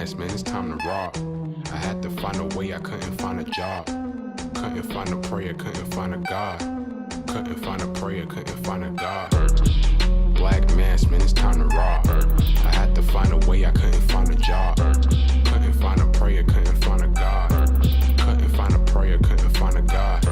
mask, man, it's time to rob. I had to find a way, I couldn't find a job. Couldn't find a prayer, couldn't find a God. Couldn't find a prayer, couldn't find a God. Black mask, man, it's time to rob. I had to find a way, I couldn't find a job. Couldn't find a prayer, couldn't find a God. Couldn't find a prayer, couldn't find a God.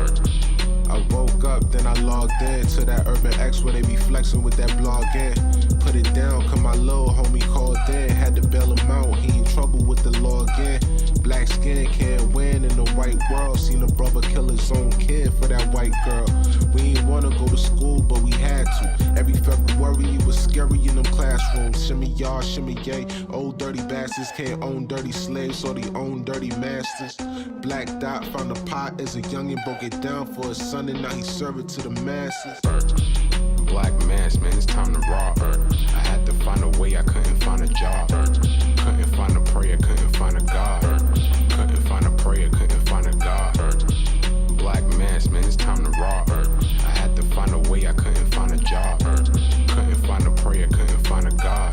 I woke up, then I logged in to that Urban X where they be flexing with that blog in. Put it down, cause my little homie called in. Had to bail him out, he in trouble with the law again. Black skin can't win in the white world. Seen a brother kill his own kid for that white girl. We ain't wanna go to school, but we had to. Every February it was scary in them classrooms. Shimmy y'all, shimmy yay. Old dirty bastards can't own dirty slaves, or they own dirty masters. Black Dot found a pot as a youngin', broke it down for his son, and now he serve it to the masses. Black mask, man, it's time to rob. I had to find a way, I couldn't find a job. Couldn't find a prayer, couldn't find a God. Couldn't find a prayer, couldn't find a God. Black mask, man, it's time to rob. I had to find a way, I couldn't find a job. Couldn't find a prayer, couldn't find a God.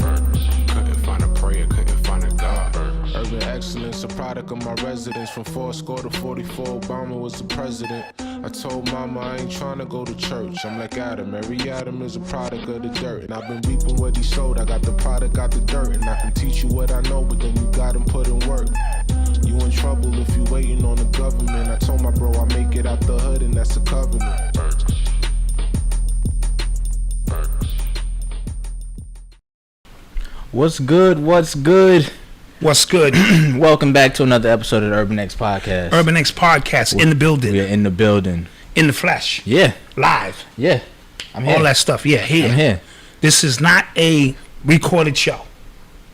Couldn't find a prayer, couldn't find a God. Urban excellence, a product of my residence. From 4 to 44, Obama was the president. I told mama I ain't trying to go to church. I'm like Adam, every Adam is a product of the dirt. And I've been reaping what he sowed. I got the product, got the dirt. And I can teach you what I know, but then you gotta put in work. You in trouble if you waiting on the government. I told my bro I make it out the hood, and that's a covenant. What's good? What's good? What's good? Welcome back to another episode of the Urban X Podcast. Urban X Podcast in the building. We're in the building. In the flesh. Yeah. Live. Yeah. I'm here. All that stuff. Yeah, here. I'm here. This is not a recorded show.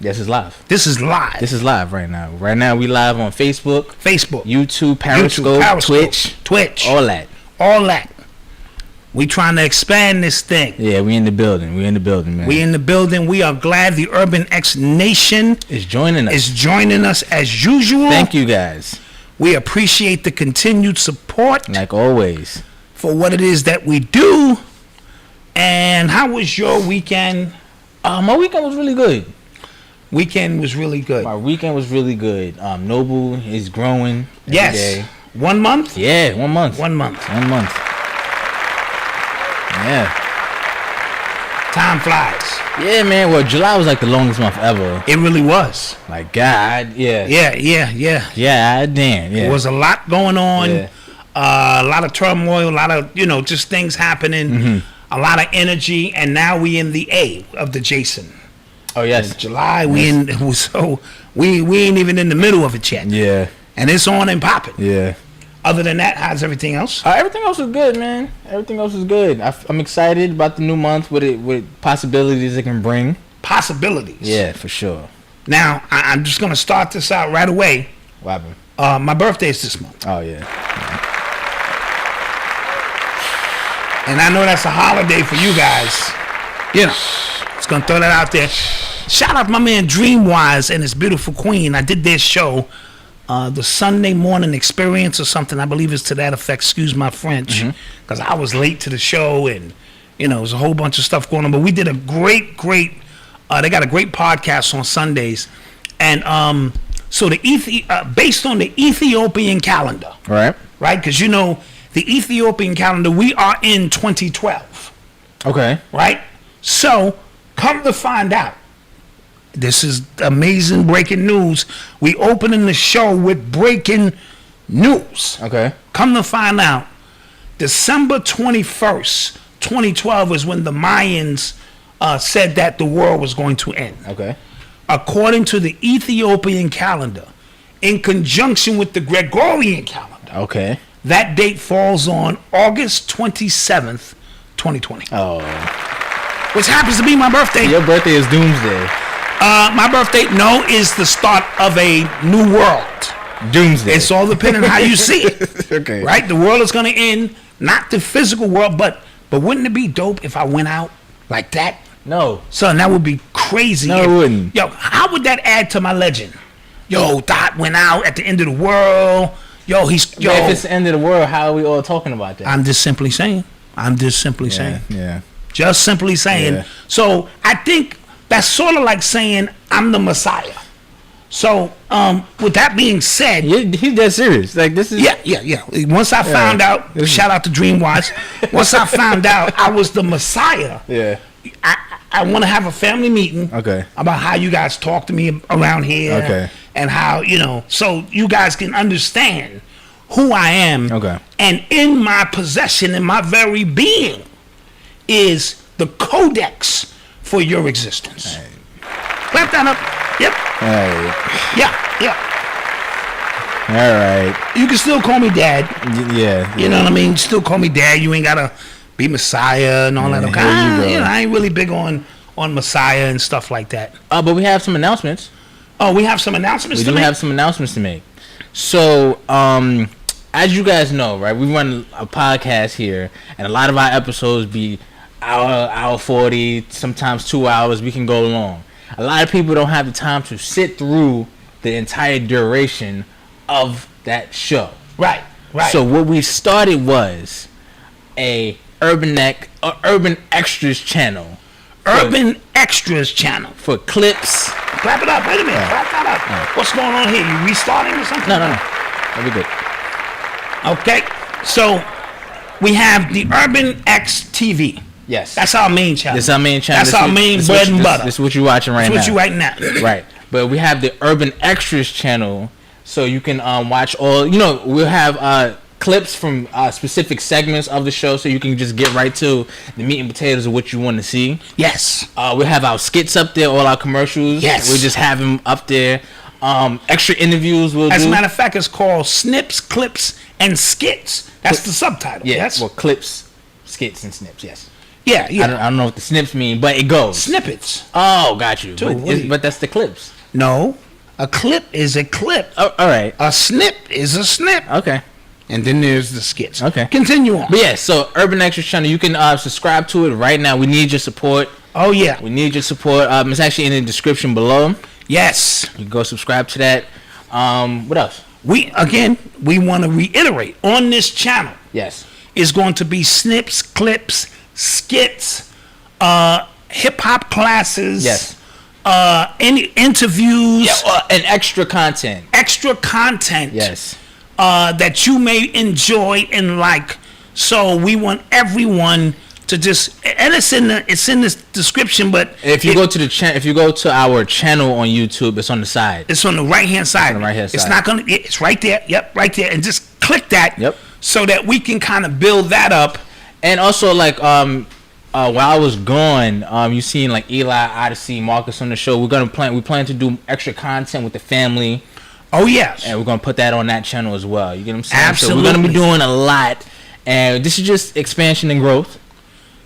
This is live. This is live. This is live right now. Right now we live on Facebook, YouTube, Periscope, Twitch. All that. All that. We trying to expand this thing. Yeah, we in the building. We in the building, man. We in the building. We are glad the Urban X Nation is joining us as usual. Thank you guys. We appreciate the continued support. Like always. For what it is that we do. And how was your weekend? My weekend was really good. Weekend was really good. My weekend was really good. Noble is growing every day. 1 month? Yeah, 1 month. 1 month. 1 month. Yeah. Time flies. Yeah, man. Well, July was like the longest month ever. It really was. Like, God, yeah. Yeah, damn. Yeah. There was a lot going on. Yeah. A lot of turmoil, a lot of, just things happening. Mm-hmm. A lot of energy. And now we in the A of the Jason. Oh, yes. In July, we ain't even in the middle of it yet. Yeah. And it's on and popping. Yeah. Other than that, how's everything else? Everything else is good, man. Everything else is good. I'm excited about the new month with possibilities it can bring. Possibilities? Yeah, for sure. Now, I'm just going to start this out right away. What happened? My birthday is this month. Oh, yeah. And I know that's a holiday for you guys. Just going to throw that out there. Shout out to my man Dreamwise and his beautiful queen. I did their show. The Sunday Morning Experience or something, I believe it's to that effect. Excuse my French, because I was late to the show and there was a whole bunch of stuff going on. But we did a great. They got a great podcast on Sundays, and so based on the Ethiopian calendar, right? Because the Ethiopian calendar, we are in 2012. Okay. Right. So come to find out. This is amazing breaking news. We opening the show with breaking news. Okay. Come to find out, December 21st, 2012 is when the Mayans said that the world was going to end. Okay. According to the Ethiopian calendar, in conjunction with the Gregorian calendar. Okay. That date falls on August 27th, 2020. Oh. Which happens to be my birthday. Your birthday is doomsday. My birthday, is the start of a new world. Doomsday. It's all depending on how you see it. Okay. Right? The world is going to end, not the physical world, but wouldn't it be dope if I went out like that? No. Son, that would be crazy. No, it wouldn't. Yo, how would that add to my legend? Yo, Dot went out at the end of the world. If it's the end of the world, how are we all talking about that? I'm just simply saying. Yeah. Just simply saying. Yeah. So I think that's sort of like saying I'm the Messiah. So, with that being said, he's dead serious. Like this is yeah. Once I found out, shout out to Dreamwatch. Once I found out I was the Messiah, I want to have a family meeting. About how you guys talk to me around here, and how so you guys can understand who I am. And in my possession, in my very being, is the codex for your existence. Clap that up. Yep. Yeah. All right. You can still call me Dad. Yeah. You know what I mean? Still call me Dad. You ain't gotta be Messiah and all that. Okay. I ain't really big on Messiah and stuff like that. But we have some announcements. Oh, we have some announcements to make? We do have some announcements to make. So, as you guys know, right, we run a podcast here, and a lot of our episodes be hour 40, sometimes 2 hours. We can go long. A lot of people don't have the time to sit through the entire duration of that show. Right. So what we started was a Urban Extras channel. Urban Extras channel. For clips. Clap it up. Wait a minute. Clap that up. What's going on here? You restarting or something? No. That'll be good. Okay. So we have the Urban X TV. Yes. That's our main channel. That's our main channel. That's our main bread and butter. This is what you're watching right now. That's what you right now. Right. But we have the Urban Extras channel, so you can watch all. We'll have clips from specific segments of the show, so you can just get right to the meat and potatoes of what you want to see. Yes. We have our skits up there, all our commercials. Yes. We just have them up there. Extra interviews we'll do. As a matter of fact, it's called Snips, Clips, and Skits. That's the subtitle. Yeah. Yes. Well, clips, skits, and snips. Yes. Yeah. I don't know what the snips mean, but it goes. Snippets. Oh, got you. Too. But that's the clips. No. A clip is a clip. Oh, all right. A snip is a snip. Okay. And then there's the skits. Okay. Continue on. But yeah, so Urban Extras channel, you can subscribe to it right now. We need your support. Oh, yeah. We need your support. It's actually in the description below. Yes. You can go subscribe to that. What else? We want to reiterate on this channel. Yes. Is going to be snips, clips, skits, hip-hop classes. Yes. Any interviews. Yeah, and extra content. Yes. That you may enjoy and like. So we want everyone to just, and it's in the description. But if you go to our channel on YouTube, it's on the side. It's on the right hand side. It's not gonna. It's right there. Yep, right there. And just click that. Yep. So that we can kind of build that up. And also, like, while I was gone, you seen like Eli, Odyssey, Marcus on the show. We plan to do extra content with the family. Oh yes. And we're gonna put that on that channel as well. You get what I'm saying? Absolutely. So we're gonna be doing a lot, and this is just expansion and growth.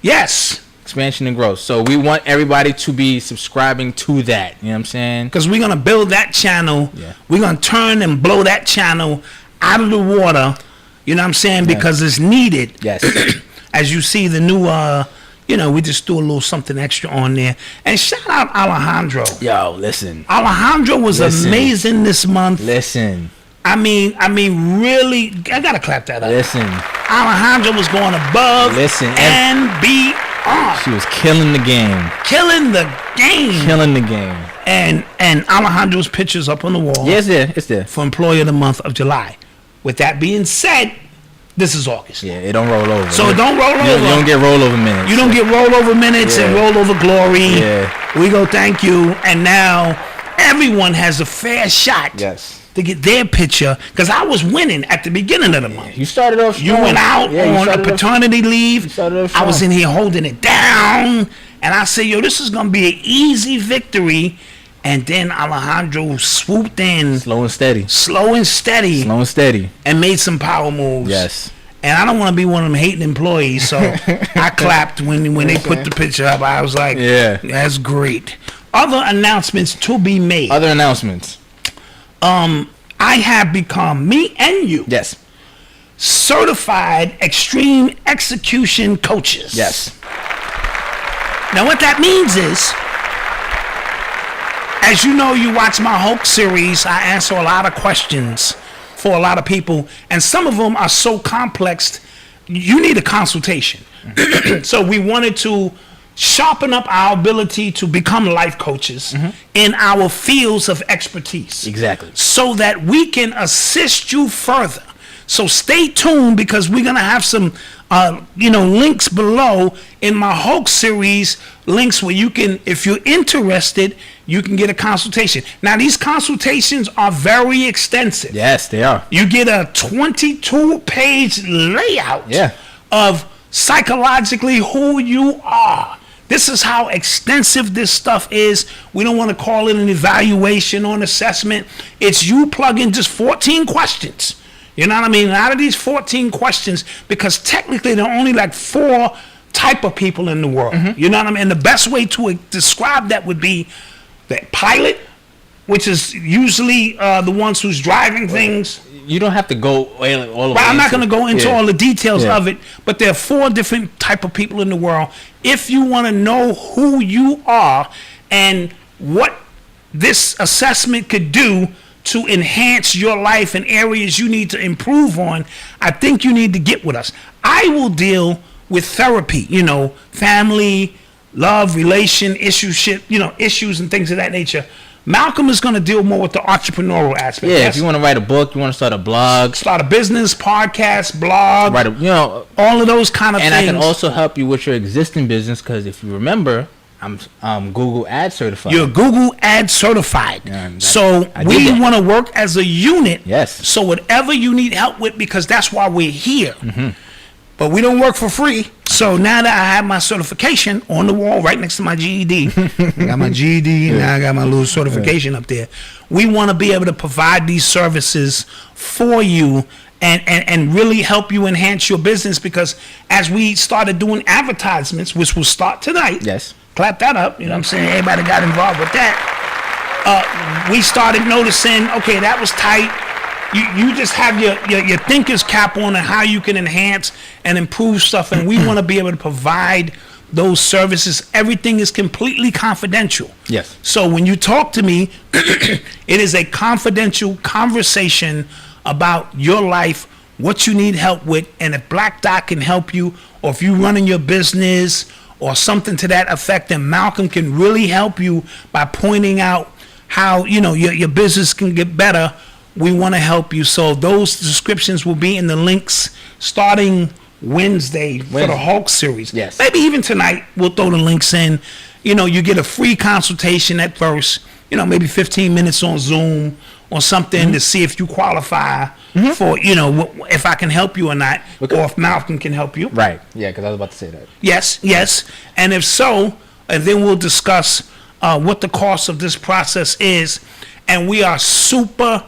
Yes. Expansion and growth. So we want everybody to be subscribing to that. You know what I'm saying? Because we're gonna build that channel. Yeah. We're gonna turn and blow that channel out of the water. You know what I'm saying? Yes. Because it's needed. Yes. As you see the new, we just do a little something extra on there. And shout out Alejandro. Yo, listen. Alejandro was amazing this month. Listen. I mean, really, I gotta clap that up. Listen. Alejandro was going above and beyond. She was killing the game. Killing the game. And Alejandro's picture's up on the wall. Yeah, it's there. For Employee of the Month of July. With that being said, this is August. Yeah, it don't roll over. So it don't roll over. You don't get rollover minutes. You don't get rollover minutes and rollover glory. Yeah. We go thank you. And now everyone has a fair shot. Yes. To get their picture, because I was winning at the beginning of the month. You started off strong. You went out on a paternity leave. I was in here holding it down, and I said, "Yo, this is gonna be an easy victory." And then Alejandro swooped in, slow and steady, and made some power moves. Yes. And I don't want to be one of them hating employees, so I clapped when they put the picture up. I was like, "Yeah, that's great." Other announcements to be made. I have become, me and you. Yes. Certified extreme execution coaches. Yes. Now what that means is, as you know, you watch my Hulk series, I answer a lot of questions for a lot of people, and some of them are so complex, you need a consultation. So we wanted to sharpen up our ability to become life coaches in our fields of expertise. Exactly. So that we can assist you further. So stay tuned, because we're going to have some, links below in my Hulk series, links where you can, if you're interested, you can get a consultation. Now, these consultations are very extensive. Yes, they are. You get a 22-page layout of psychologically who you are. This is how extensive this stuff is. We don't want to call it an evaluation or an assessment. It's you plug in just 14 questions. You know what I mean? Out of these 14 questions, because technically there are only like 4 type of people in the world. You know what I mean? And the best way to describe that would be the pilot, which is usually the ones who's driving things. You don't have to go all the way. I'm not going to go into all the details of it, but there are 4 different type of people in the world. If you want to know who you are and what this assessment could do to enhance your life in areas you need to improve on, I think you need to get with us. I will deal with therapy, family, love, relation, issues and things of that nature. Malcolm is going to deal more with the entrepreneurial aspect. Yeah, if you want to write a book, you want to start a blog, start a business, podcast, blog, all of those kind of things. And I can also help you with your existing business, because if you remember, I'm Google Ad certified. You're Google Ad certified. So we want to work as a unit. Yes. So whatever you need help with, because that's why we're here. But we don't work for free. So now that I have my certification on the wall right next to my GED, I got my GED, now I got my little certification up there. We want to be able to provide these services for you and really help you enhance your business, because as we started doing advertisements, which will start tonight. Yes. Clap that up. You know what I'm saying? Everybody got involved with that. We started noticing, okay, that was tight. You just have your thinker's cap on and how you can enhance and improve stuff, and we want to be able to provide those services. Everything is completely confidential. Yes. So when you talk to me, it is a confidential conversation about your life, what you need help with, and if Black Dot can help you, or if you're running your business or something to that effect, then Malcolm can really help you by pointing out how your business can get better. We want to help you. So those descriptions will be in the links starting Wednesday for the Hulk series. Yes. Maybe even tonight we'll throw the links in. You get a free consultation at first, maybe 15 minutes on Zoom or something to see if you qualify for, if I can help you or not, or if Malcolm can help you. Right. Yeah, because I was about to say that. Yes. And if so, and then we'll discuss what the cost of this process is. And we are super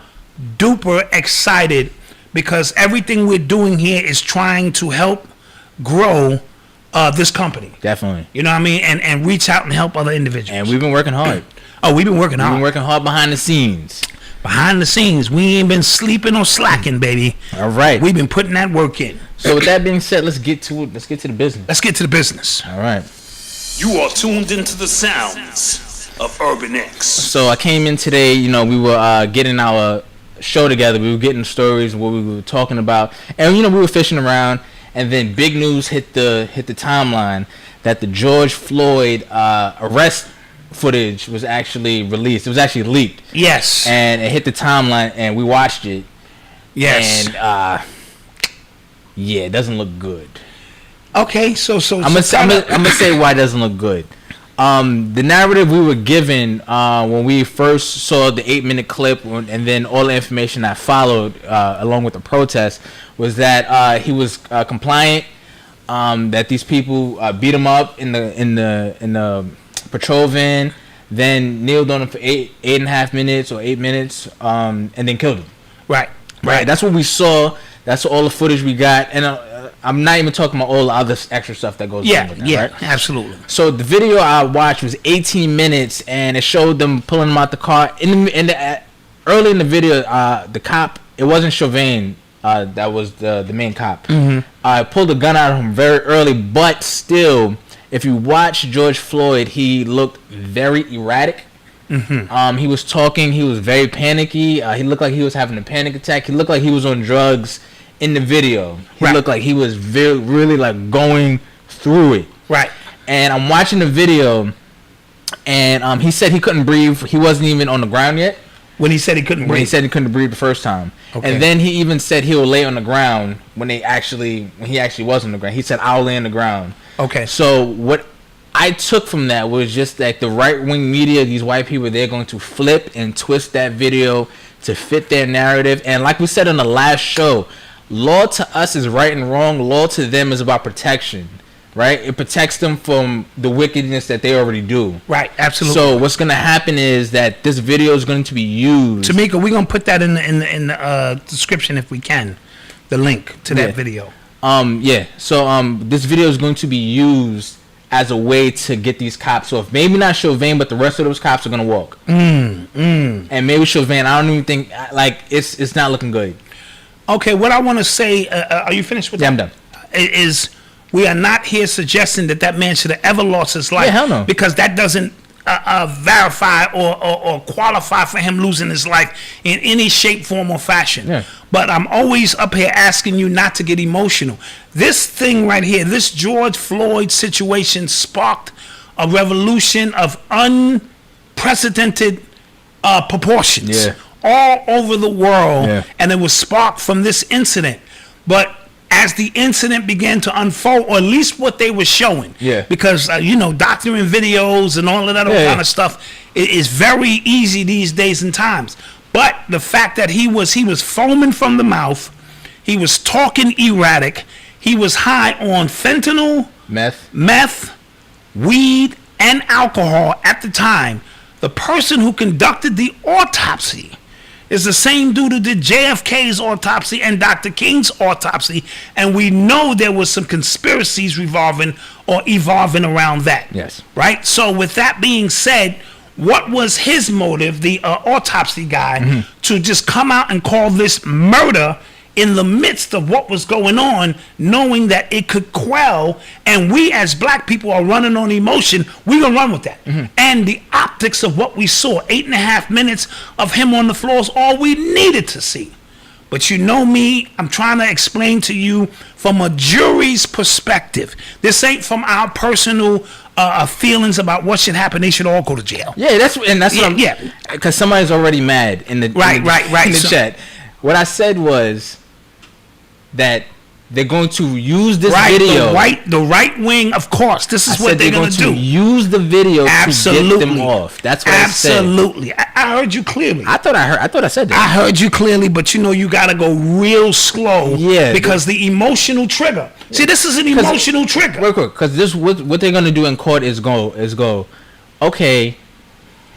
duper excited, because everything we're doing here is trying to help grow this company. Definitely. You know what I mean? And reach out and help other individuals. And we've been working hard. We've been working hard. We've been working hard behind the scenes. Behind the scenes, we ain't been sleeping or slacking, baby. All right. We've been putting that work in. So with that being said, let's get to the business. Let's get to the business. All right. You are tuned into the sounds of Urban X. So I came in today, we were getting our show together. We were getting stories, what we were talking about, and we were fishing around, and then big news hit the timeline that the George Floyd arrest footage was actually released. It was actually leaked. Yes. And it hit the timeline, and we watched it. Yes. And it doesn't look good. Okay, so I'm gonna say why it doesn't look good. The narrative we were given when we first saw the 8-minute clip, and then all the information that followed along with the protest, was that he was compliant, that these people beat him up in the patrol van, then kneeled on him for 8.5 minutes or 8 minutes, and then killed him. Right. That's what we saw. That's all the footage we got, and I'm not even talking about all the other extra stuff that goes on with that, right? Absolutely. So the video I watched was 18 minutes, and it showed them pulling him out the car. Early in the video, the cop, it wasn't Chauvin, that was the main cop. Pulled a gun out of him very early, but still, if you watch George Floyd, he looked very erratic. He was talking, he was very panicky. He looked like he was having a panic attack. He looked like he was on drugs in the video. He looked like he was really like going through it. Right. and I'm watching the video, and he said he couldn't breathe. He wasn't even on the ground yet. When he said he couldn't breathe. When he said he couldn't breathe the first time. Okay. And then he even said he'll lay on the ground when he actually was on the ground. He said, I'll lay on the ground. Okay. So what I took from that was just that the right-wing media, these white people, they're going to flip and twist that video to fit their narrative. And like we said on the last show, law to us is right and wrong. Law to them is about protection. Right, it protects them from the wickedness that they already do. Right, absolutely. So what's going to happen is that this video is going to be used. Tamika, we're going to put that in the description if we can, the link to that video. Yeah. So this video is going to be used as a way to get these cops off. Maybe not Chauvin, but the rest of those cops are going to walk. And maybe Chauvin. I don't even think it's not looking good. Okay, what I want to say. Are you finished with that? Yeah, I'm done. Is we are not here suggesting that man should have ever lost his life. Yeah, hell no. Because that doesn't verify or qualify for him losing his life in any shape, form, or fashion. Yeah. But I'm always up here asking you not to get emotional. This thing right here, this George Floyd situation sparked a revolution of unprecedented proportions all over the world, and it was sparked from this incident. But as the incident began to unfold, or at least what they were showing, because doctoring videos and all of that kind of stuff is very easy these days and times. But the fact that he was foaming from the mouth, he was talking erratic, he was high on fentanyl, meth, weed, and alcohol at the time. The person who conducted the autopsy is the same dude who did JFK's autopsy and Dr. King's autopsy, and we know there was some conspiracies evolving around that. Yes. Right? So with that being said, what was his motive, the autopsy guy, to just come out and call this murder in the midst of what was going on, knowing that it could quell, and we as black people are running on emotion, we're going to run with that. And the optics of what we saw, 8.5 minutes of him on the floor is all we needed to see. But you know me, I'm trying to explain to you from a jury's perspective. This ain't from our personal feelings about what should happen. They should all go to jail. Yeah, that's what I'm, because somebody's already mad in the in the chat. What I said was that they're going to use this video. The right wing, of course. This is what they're going to do. Use the video to get them off. That's what I said. Absolutely. I heard you clearly. I thought I said that. I heard you clearly, but you got to go real slow. Yeah. Because the emotional trigger. See, this is an emotional trigger. Real quick, because this what they're going to do in court is go, okay,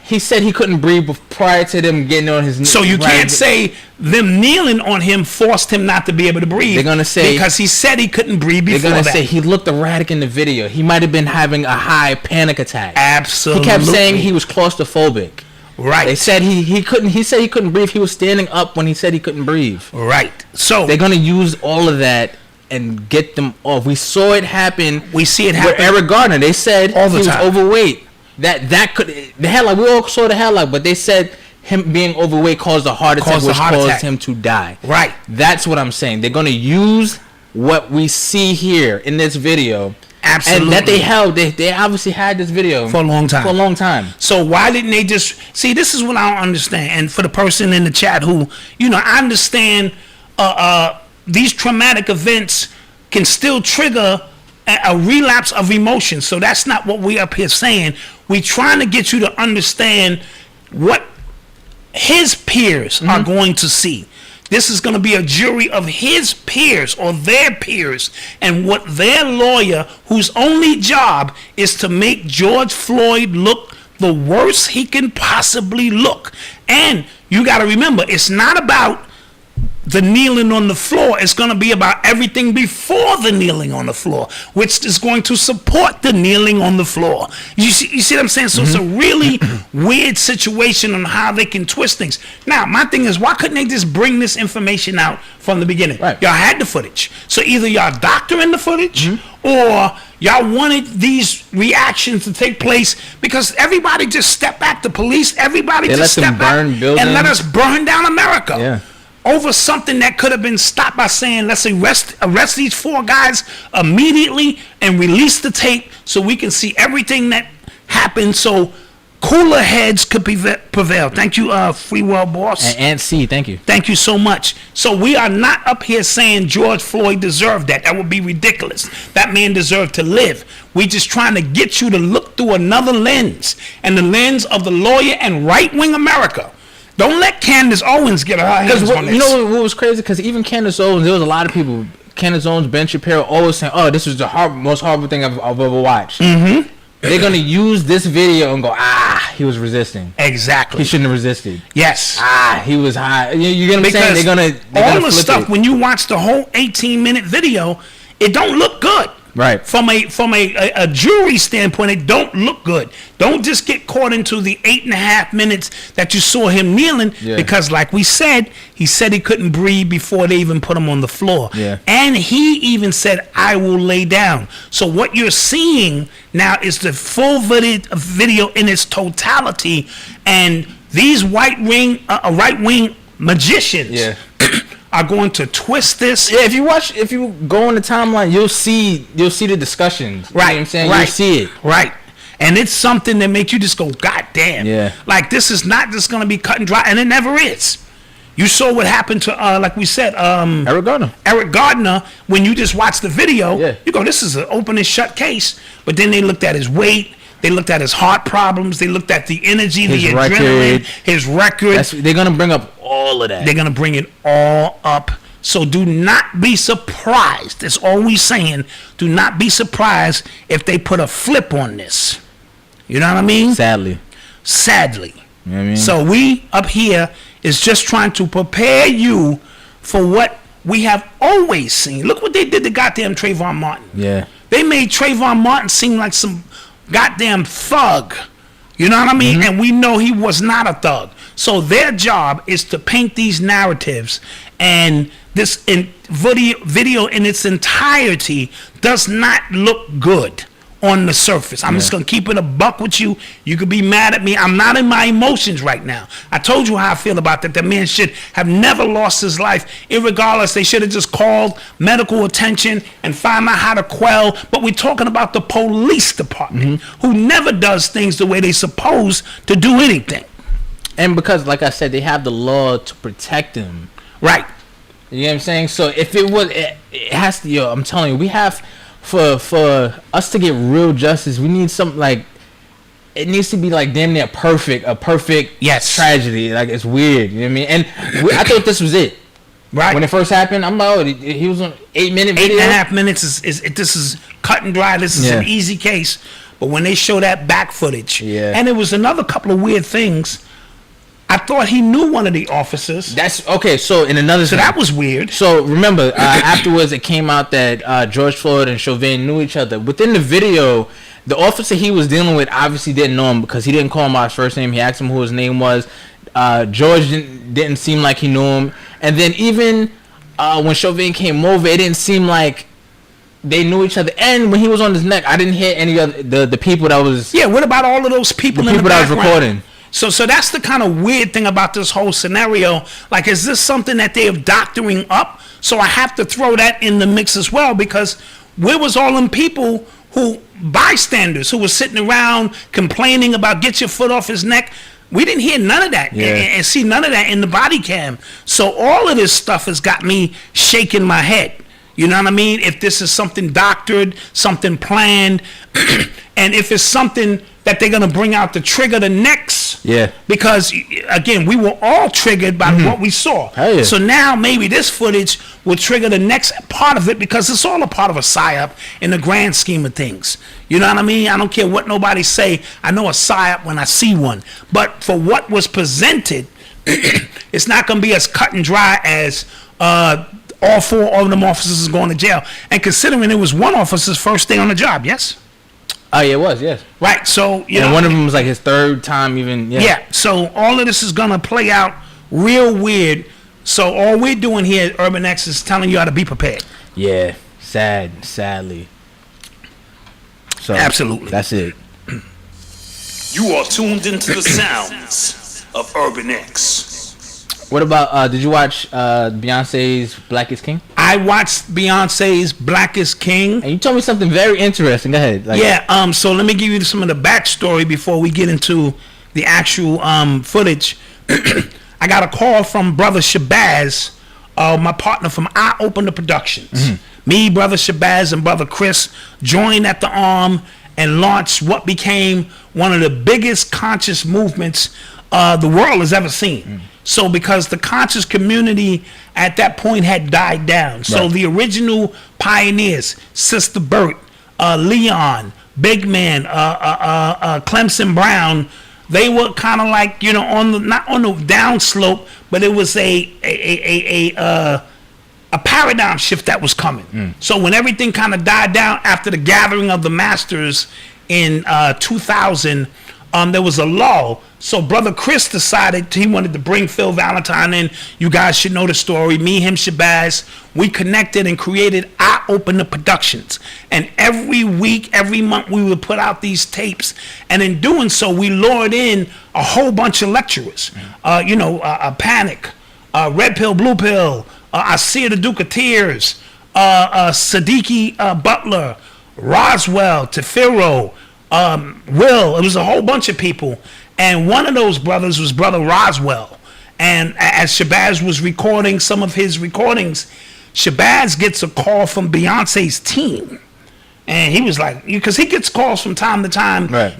he said he couldn't breathe prior to them getting on his knees. So you can't say them kneeling on him forced him not to be able to breathe. They're going to say, because he said he couldn't breathe before that. They're going to say he looked erratic in the video. He might have been having a high panic attack. Absolutely. He kept saying he was claustrophobic. Right. They said he couldn't. He said he couldn't breathe. He was standing up when he said he couldn't breathe. Right. So they're going to use all of that and get them off. We saw it happen. We see it happen with Eric Garner. They said all the he was time. overweight. That could the headline. We all saw the headline, but they said him being overweight caused a heart attack, which caused him to die. Right. That's what I'm saying. They're going to use what we see here in this video. Absolutely. And that they obviously had this video for a long time. So why didn't they just see? This is what I don't understand. And for the person in the chat who, I understand these traumatic events can still trigger a relapse of emotion. So that's not what we up here saying. We trying to get you to understand what his peers are going to see. This is going to be a jury of his peers or their peers, and what their lawyer, whose only job is to make George Floyd look the worst he can possibly look. And you got to remember, it's not about the kneeling on the floor. It's going to be about everything before the kneeling on the floor, which is going to support the kneeling on the floor. You see what I'm saying? So it's a really weird situation on how they can twist things. Now, my thing is, why couldn't they just bring this information out from the beginning? Right. Y'all had the footage. So either y'all doctoring the footage or y'all wanted these reactions to take place because everybody just stepped back. The police, everybody just stepped back and let us burn down America. Yeah. Over something that could have been stopped by saying, let's arrest these 4 guys immediately and release the tape so we can see everything that happened, so cooler heads could prevail. Thank you, Free World Boss. And Aunt C, thank you. Thank you so much. So we are not up here saying George Floyd deserved that. That would be ridiculous. That man deserved to live. We just trying to get you to look through another lens, and the lens of the lawyer and right-wing America. Don't let Candace Owens get her hands on this. You know what was crazy? Because even Candace Owens, there was a lot of people, Candace Owens, Ben Shapiro, always saying, oh, this was the most horrible thing I've ever watched. Mm-hmm. They're going to use this video and go, he was resisting. Exactly. He shouldn't have resisted. Yes. He was high. You get what I'm saying? They're going to all the stuff, when you watch the whole 18-minute video, it don't look good. Right. From a jury standpoint, it don't look good. Don't just get caught into the 8.5 minutes that you saw him kneeling, because like we said, he said he couldn't breathe before they even put him on the floor. Yeah. And he even said, I will lay down. So what you're seeing now is the full video in its totality, and these right-wing magicians are going to twist this. Yeah, if you go on the timeline, you'll see the discussions. Right. You know what I'm saying? Right. You'll see it. Right. And it's something that makes you just go, God damn. Yeah. Like, this is not just going to be cut and dry, and it never is. You saw what happened to, like we said, Eric Gardner, when you just watch the video, you go, this is an open and shut case. But then they looked at his weight. They looked at his heart problems. They looked at the energy, the adrenaline, his record. They're going to bring up all of that. They're going to bring it all up. So do not be surprised. That's all we're saying. Do not be surprised if they put a flip on this. You know what I mean? Sadly. You know what I mean? So we up here is just trying to prepare you for what we have always seen. Look what they did to goddamn Trayvon Martin. Yeah. They made Trayvon Martin seem like some goddamn thug. You know what I mean? Mm-hmm. And we know he was not a thug. So their job is to paint these narratives, and this video in its entirety does not look good on the surface. I'm just going to keep it a buck with you. You could be mad at me. I'm not in my emotions right now. I told you how I feel about that. That man should have never lost his life. Irregardless, they should have just called medical attention and find out how to quell. But we're talking about the police department, who never does things the way they're supposed to do anything. And because, like I said, they have the law to protect them. Right. You know what I'm saying? So if it was, it has to, I'm telling you, we have... For us to get real justice, we need something like, it needs to be like damn near a perfect tragedy. Like, it's weird, you know what I mean? And I thought this was it. Right. When it first happened, I'm like, oh, he was on 8-minute video. 8.5 minutes this is cut and dry. This is an easy case. But when they show that back footage, and there was another couple of weird things. I thought he knew one of the officers. That's okay. So in another, so that was weird. So remember, afterwards it came out that George Floyd and Chauvin knew each other. Within the video, the officer he was dealing with obviously didn't know him because he didn't call him by his first name. He asked him who his name was. George didn't seem like he knew him. And then even when Chauvin came over, it didn't seem like they knew each other. And when he was on his neck, I didn't hear any of the people that was. Yeah. What about all of those people? The people that was recording. So that's the kind of weird thing about this whole scenario. Like, is this something that they have doctoring up? So I have to throw that in the mix as well, because where was all them people bystanders who were sitting around complaining about get your foot off his neck? We didn't hear none of that and see none of that in the body cam. So all of this stuff has got me shaking my head. You know what I mean? If this is something doctored, something planned, and if it's something that they're going to bring out to trigger the next. Yeah. Because, again, we were all triggered by what we saw. Hell yeah. So now maybe this footage will trigger the next part of it, because it's all a part of a psyop in the grand scheme of things. You know what I mean? I don't care what nobody say. I know a psyop when I see one. But for what was presented, it's not going to be as cut and dry as all 4 of them officers is going to jail. And considering it was one officer's first day on the job, yes? Oh, yeah, it was, yes. Right, so, you know. And one of them was like his 3rd time even, Yeah, so all of this is going to play out real weird. So all we're doing here at Urban X is telling you how to be prepared. Yeah, sadly. So absolutely. That's it. You are tuned into the sounds of Urban X. What about, did you watch Beyonce's Black is King? I watched Beyonce's Black is King. And you told me something very interesting. Go ahead. Yeah, so let me give you some of the backstory before we get into the actual footage. I got a call from Brother Shabazz, my partner from I Open the Productions. Mm-hmm. Me, Brother Shabazz, and Brother Chris joined at the arm and launched what became one of the biggest conscious movements the world has ever seen. Mm. So because the conscious community at that point had died down. Right. So the original pioneers, Sister Burt, Leon, Big Man, Clemson Brown, they were kind of like, you know, not on the down slope, but it was a paradigm shift that was coming. Mm. So when everything kind of died down after the gathering of the masters in 2000, there was a lull. So Brother Chris decided he wanted to bring Phil Valentine in. You guys should know the story. Me, him, Shabazz, we connected and created I Open the Productions. And every week, every month, we would put out these tapes. And in doing so, we lured in a whole bunch of lecturers. Panic, Red Pill, Blue Pill, Asir the Duke of Tears, Siddiqui Butler, Roswell, Tefiro, Will. It was a whole bunch of people. And one of those brothers was Brother Roswell. And as Shabazz was recording some of his recordings, Shabazz gets a call from Beyonce's team. And he was like, because he gets calls from time to time, right,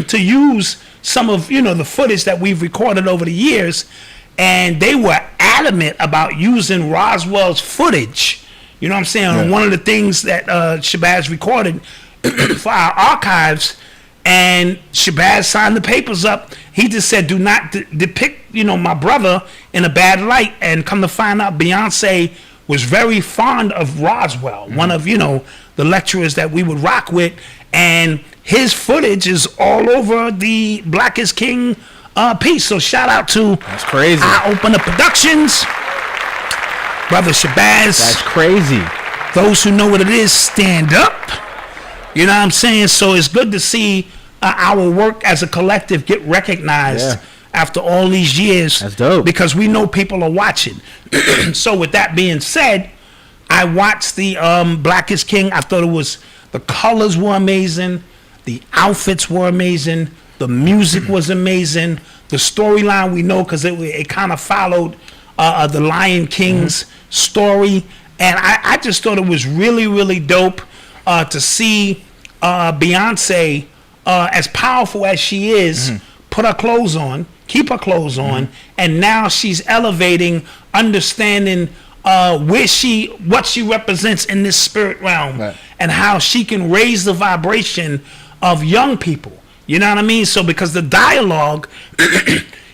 to use some of, the footage that we've recorded over the years. And they were adamant about using Roswell's footage. You know what I'm saying? Yeah. One of the things that Shabazz recorded for our archives, and Shabazz signed the papers up. He just said, do not depict, my brother in a bad light. And come to find out, Beyonce was very fond of Roswell, one of, the lecturers that we would rock with. And his footage is all over the Black is King piece. So shout out to That's crazy. I Open the Productions, Brother Shabazz. That's crazy. Those who know what it is, stand up. You know what I'm saying? So it's good to see our work as a collective get recognized after all these years. That's dope. Because we know people are watching. So with that being said, I watched the Black is King. I thought the colors were amazing. The outfits were amazing. The music was amazing. The storyline we know because it kind of followed the Lion King's story. And I just thought it was really, really dope to see Beyonce, as powerful as she is, put her clothes on, keep her clothes on, and now she's elevating, understanding what she represents in this spirit realm, right, and how she can raise the vibration of young people. You know what I mean? So because the dialogue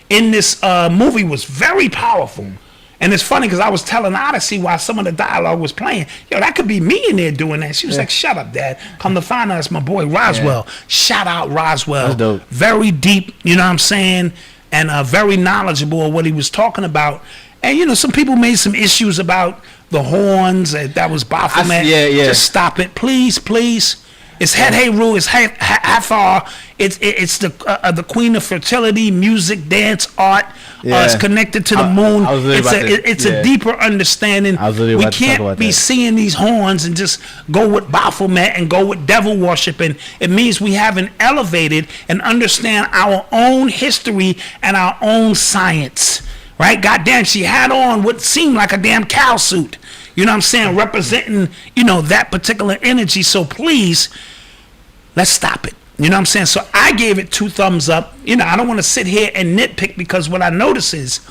in this movie was very powerful. And it's funny because I was telling Odyssey while some of the dialogue was playing, that could be me in there doing that. She was like, shut up, Dad. Come to find out, it's my boy Roswell. Yeah. Shout out Roswell. That's dope. Very deep, you know what I'm saying? And very knowledgeable of what he was talking about. And, some people made some issues about the horns. That was Baphomet. Yeah. Just stop it. Please, please. It's Heru, it's Hathor, it's the queen of fertility, music, dance, art. It's connected to the moon. It's a deeper understanding. We can't be seeing these horns and just go with Baphomet and go with devil worshiping. It means we haven't elevated and understand our own history and our own science. Right? Goddamn, she had on what seemed like a damn cow suit. You know what I'm saying? Representing, that particular energy. So please, let's stop it. You know what I'm saying? So I gave it 2 thumbs up. I don't want to sit here and nitpick because what I notice is,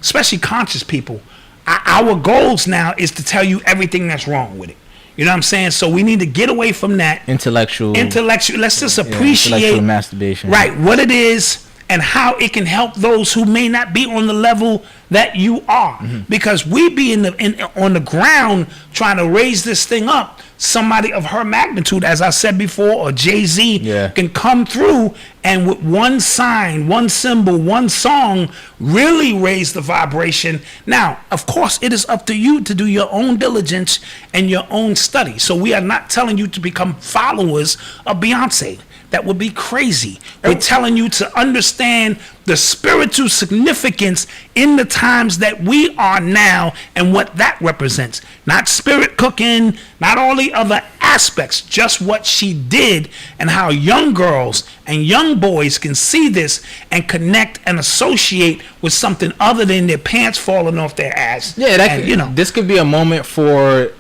especially conscious people, our goals now is to tell you everything that's wrong with it. You know what I'm saying? So we need to get away from that. Intellectual. Let's just appreciate intellectual masturbation. Right. What it is and how it can help those who may not be on the level that you are. Because we be on the ground trying to raise this thing up. Somebody of her magnitude, as I said before, or Jay-Z, can come through and with one sign, one symbol, one song, really raise the vibration. Now, of course, it is up to you to do your own diligence and your own study. So we are not telling you to become followers of Beyonce. that would be crazy. We're telling you to understand the spiritual significance in the times that we are now and what that represents. Not spirit cooking, not all the other aspects, just what she did and how young girls and young boys can see this and connect and associate with something other than their pants falling off their ass. Yeah, that and, could, you know, this could be a moment for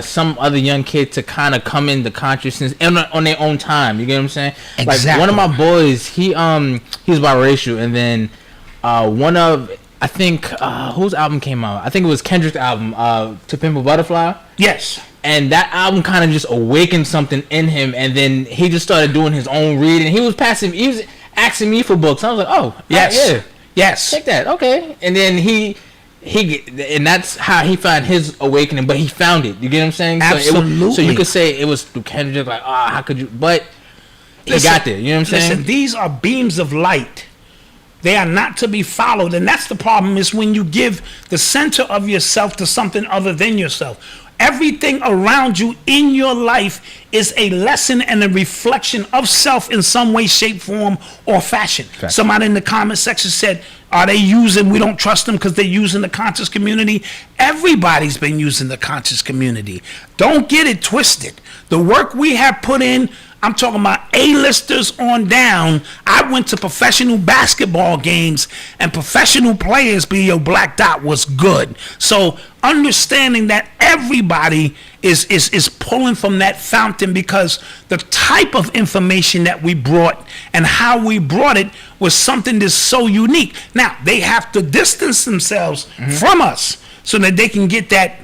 some other young kid to kind of come into consciousness on their own time. You get what I'm saying? Exactly. Like one of my boys, he's biracial, and then one of, I think whose album came out? I think it was Kendrick's album, To Pimp a Butterfly. Yes. And that album kind of just awakened something in him, and then he just started doing his own reading. He was asking me for books. I was like, oh, yes, yeah, yes, take that, okay. And then and that's how he found his awakening. But he found it. You get what I'm saying? Absolutely. So you could say it was through Kendrick. Like, how could you? But he got there. You know what I'm saying? Listen, these are beams of light. They are not to be followed, and that's the problem. Is when you give the center of yourself to something other than yourself. Everything around you in your life is a lesson and a reflection of self in some way, shape, form, or fashion. Fact. Somebody in the comment section said, are they using, we don't trust them because they're using the conscious community? Everybody's been using the conscious community. Don't get it twisted. The work we have put in, I'm talking about A-listers on down. I went to professional basketball games and professional players, Black Dot was good. So understanding that everybody is pulling from that fountain, because the type of information that we brought and how we brought it was something that's so unique. Now, they have to distance themselves from us so that they can get that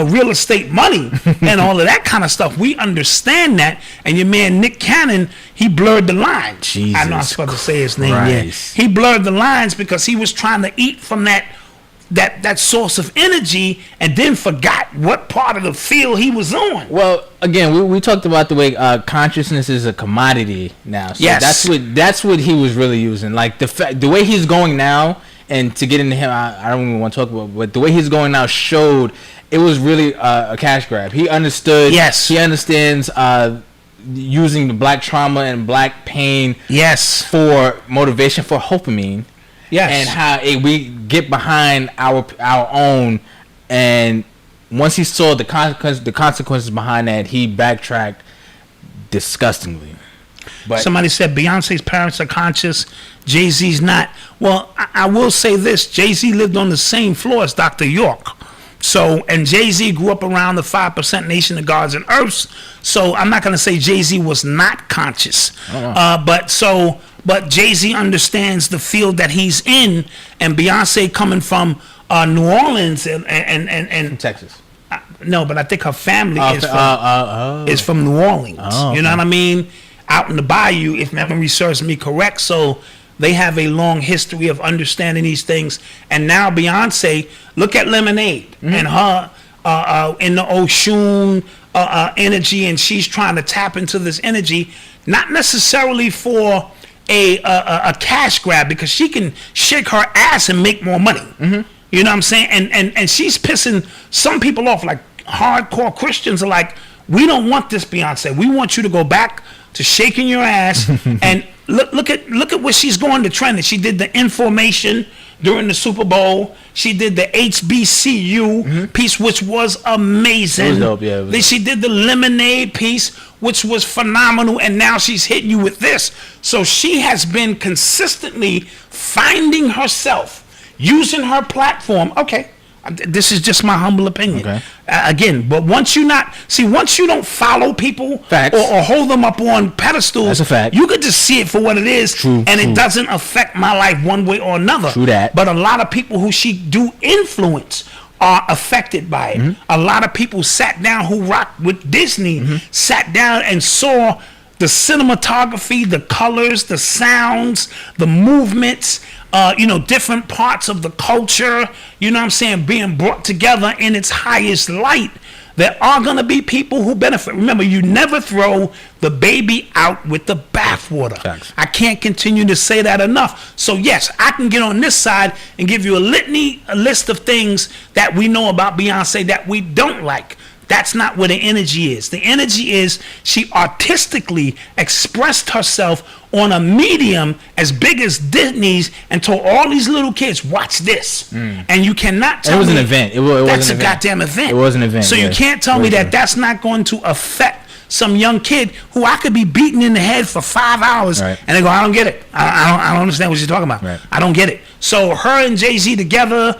real estate money and all of that kind of stuff. We understand that. And your man Nick Cannon, he blurred the lines. Jesus I know I'm supposed to say his name. Christ. Yeah, he blurred the lines because he was trying to eat from that source of energy and then forgot what part of the field he was on. Well, again, we talked about the way consciousness is a commodity now. So Yes. that's what he was really using. Like the way he's going now, and to get into him, I don't even want to talk about, but the way he's going now showed it was really a cash grab. He understood. Yes. He understands using the black trauma and black pain. Yes. For motivation, for dopamine. Yes. And how we get behind our own. And once he saw the consequences behind that, he backtracked disgustingly. But somebody said Beyonce's parents are conscious, Jay-Z's not. Well, I will say this: Jay-Z lived on the same floor as Dr. York. So, and Jay-Z grew up around the 5% nation of gods and earths. So I'm not going to say Jay-Z was not conscious. But Jay-Z understands the field that he's in, and Beyonce coming from New Orleans and Texas. No, but I think her family is from New Orleans. You know what I mean? Out in the bayou, if memory serves me correct. So they have a long history of understanding these things. And now Beyonce, look at Lemonade and her in the Oshun energy, and she's trying to tap into this energy, not necessarily for a cash grab, because she can shake her ass and make more money. You know what I'm saying? And she's pissing some people off. Like hardcore Christians are like, we don't want this, Beyonce. We want you to go back to shaking your ass. And look at what she's going to trend. She did the information during the Super Bowl. She did the HBCU piece, which was amazing. It was dope, yeah. Then she did the Lemonade piece, which was phenomenal. And now she's hitting you with this. So she has been consistently finding herself, using her platform. Okay, this is just my humble opinion. Okay. Again, but once you don't follow people or hold them up on pedestals, that's a fact. You could just see it for what it is, it doesn't affect my life one way or another. True that. But a lot of people who she do influence are affected by it. A lot of people sat down who rocked with Disney, sat down and saw the cinematography, the colors, the sounds, the movements, different parts of the culture, you know what I'm saying, being brought together in its highest light. There are going to be people who benefit. Remember, you never throw the baby out with the bathwater. Thanks. I can't continue to say that enough. So, yes, I can get on this side and give you a list of things that we know about Beyonce that we don't like. That's not where the energy is. The energy is she artistically expressed herself on a medium as big as Disney's and told all these little kids, watch this. And you cannot tell me. It was an event. That's a goddamn event. It was an event. So you can't tell me that that's not going to affect some young kid who I could be beating in the head for 5 hours, and they go, I don't get it. I don't understand what you're talking about. Right. I don't get it. So her and Jay-Z together,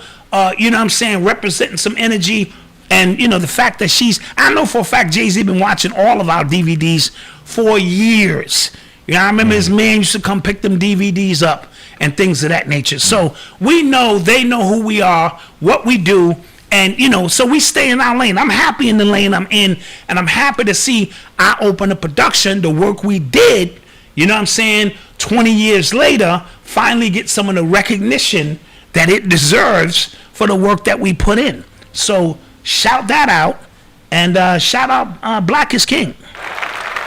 you know what I'm saying, representing some energy. And, you know, the fact that I know for a fact Jay-Z been watching all of our DVDs for years. You know, I remember his man used to come pick them DVDs up and things of that nature. So we know, they know who we are, what we do. And, you know, so we stay in our lane. I'm happy in the lane I'm in. And I'm happy to see I open a production, the work we did, you know what I'm saying, 20 years later, finally get some of the recognition that it deserves for the work that we put in. So shout that out, and shout out Black is King.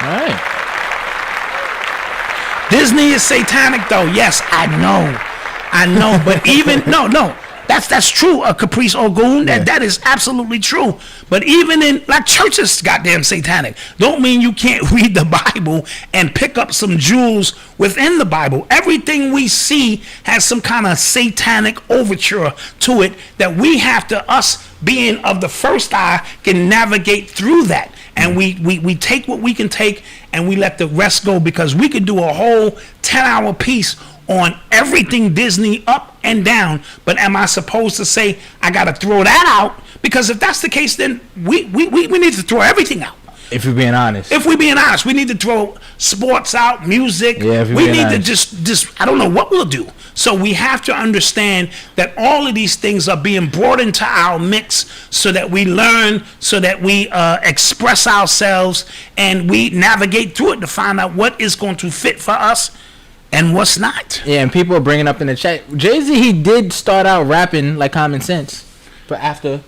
All right. Disney is satanic, though. Yes, I know. But even no, that's true. Caprice Ogun, that is absolutely true. But even in like church is goddamn satanic. Don't mean you can't read the Bible and pick up some jewels within the Bible. Everything we see has some kind of satanic overture to it that we have to, us being of the first eye, can navigate through that. And we take what we can take and we let the rest go, because we could do a whole 10-hour piece on everything Disney up and down. But am I supposed to say I got to throw that out? Because if that's the case, then we need to throw everything out. If you're being honest. If we're being honest, we need to throw sports out, music. Yeah, if you're we being need honest. to just I don't know what we'll do. So we have to understand that all of these things are being brought into our mix so that we learn, so that we express ourselves, and we navigate through it to find out what is going to fit for us and what's not. Yeah, and people are bringing up in the chat, Jay-Z, he did start out rapping like Common Sense, but after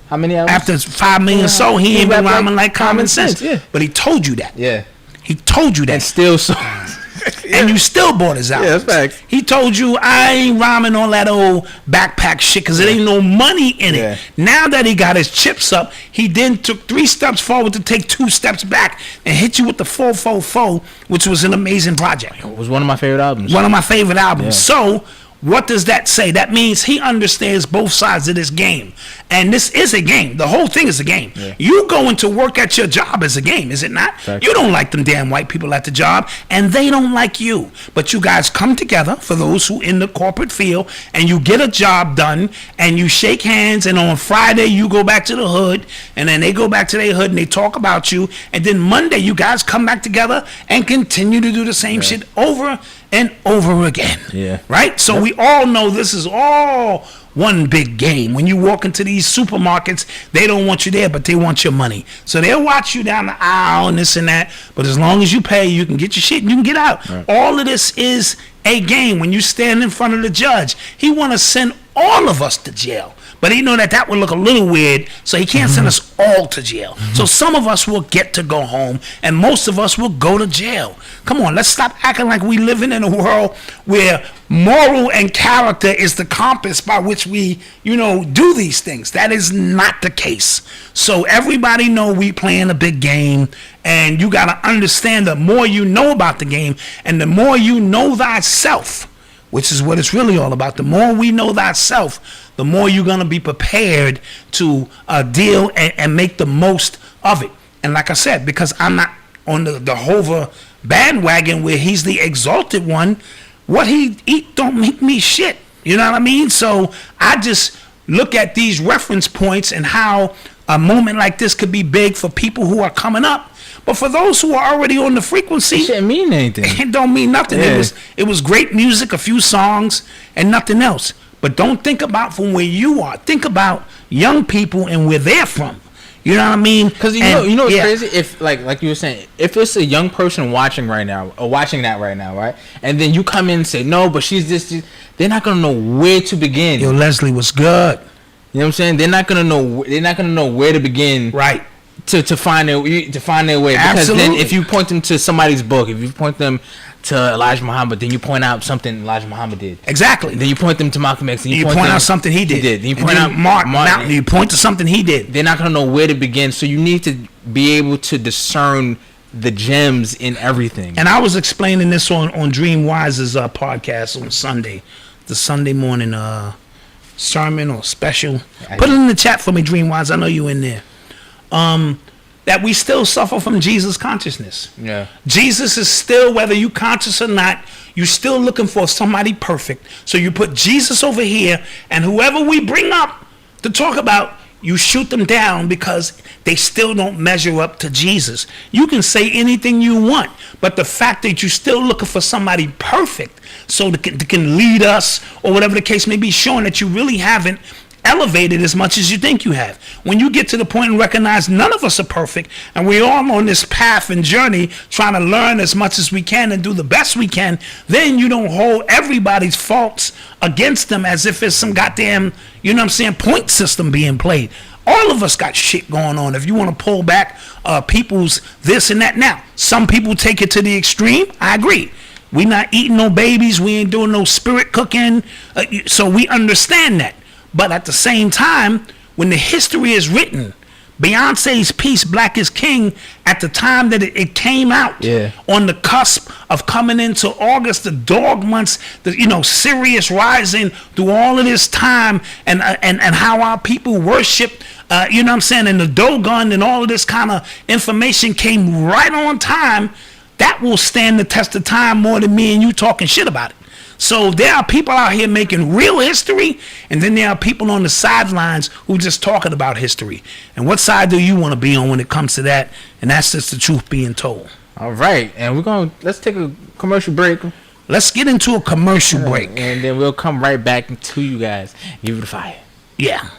how many albums? After 5 million sold, he ain't been rhyming like Common Sense. Yeah. But he told you that. Yeah. He told you that. And still so. And you still bought his albums. Yeah, that's facts. He told you, I ain't rhyming all that old backpack shit because there ain't no money in it. Yeah. Now that he got his chips up, he then took 3 steps forward to take 2 steps back and hit you with the 444, which was an amazing project. It was one of my favorite albums. One of my favorite albums. Yeah. So what does that say? That means he understands both sides of this game. And this is a game. The whole thing is a game. Yeah. You going to work at your job is a game, is it not? Exactly. You don't like them damn white people at the job, and they don't like you. But you guys come together, for those who in the corporate field, and you get a job done, and you shake hands, and on Friday you go back to the hood, and then they go back to their hood, and they talk about you, and then Monday you guys come back together and continue to do the same shit over and over again. Yeah. Right? So we all know this is all one big game. When you walk into these supermarkets, they don't want you there, but they want your money. So they'll watch you down the aisle and this and that, but as long as you pay, you can get your shit and you can get out. Right. All of this is a game. When you stand in front of the judge, he want to send all of us to jail. But he know that would look a little weird, so he can't send us all to jail. So some of us will get to go home, and most of us will go to jail. Come on, let's stop acting like we living in a world where moral and character is the compass by which we, do these things. That is not the case. So everybody know we playing a big game, and you got to understand the more you know about the game, and the more you know thyself, which is what it's really all about. The more we know thyself, the more you're going to be prepared to deal and make the most of it. And like I said, because I'm not on the Hova bandwagon where he's the exalted one, what he eat don't make me shit. You know what I mean? So I just look at these reference points and how a moment like this could be big for people who are coming up. But for those who are already on the frequency, it shouldn't mean anything. It don't mean nothing. Yeah. It was great music, a few songs, and nothing else. But don't think about from where you are. Think about young people and where they're from. You know what I mean? Because you know what's crazy? If like you were saying, if it's a young person watching right now or watching that right now, right, and then you come in and say no, but she's this, they're not gonna know where to begin. Yo, Leslie was good. You know what I'm saying? They're not gonna know where to begin. Right. To find their way. Because Absolutely. then if you point them to somebody's book, if you point them to Elijah Muhammad, then you point out something Elijah Muhammad did. Exactly. Then you point them to Malcolm X, and you point out something he did. Then you point out Martin. You point to something he did. They're not gonna know where to begin, so you need to be able to discern the gems in everything. And I was explaining this on Dream Wise's podcast on Sunday, the Sunday morning sermon or special. Put it in the chat for me, Dream Wise. I know you in there. That we still suffer from Jesus consciousness. Yeah. Jesus is still, whether you conscious or not, you're still looking for somebody perfect. So you put Jesus over here, and whoever we bring up to talk about, you shoot them down because they still don't measure up to Jesus. You can say anything you want, but the fact that you're still looking for somebody perfect so that can lead us or whatever the case may be, showing that you really haven't elevated as much as you think you have. When you get to the point and recognize none of us are perfect, and we're all on this path and journey trying to learn as much as we can and do the best we can, then you don't hold everybody's faults against them as if it's some goddamn, you know what I'm saying, point system being played. All of us got shit going on. If you want to pull back people's this and that. Now, some people take it to the extreme. I agree. We not eating no babies. We ain't doing no spirit cooking. So we understand that. But at the same time, when the history is written, Beyonce's piece, Black is King, at the time that it came out, on the cusp of coming into August, the dog months, Sirius rising through all of this time, and how our people worship, you know what I'm saying, and the Dogon and all of this kind of information came right on time. That will stand the test of time more than me and you talking shit about it. So there are people out here making real history, and then there are people on the sidelines who just talking about history. And what side do you want to be on when it comes to that? And that's just the truth being told. All right, and let's take a commercial break. Let's get into a commercial break, and then we'll come right back to you guys. Give it a fire. Yeah.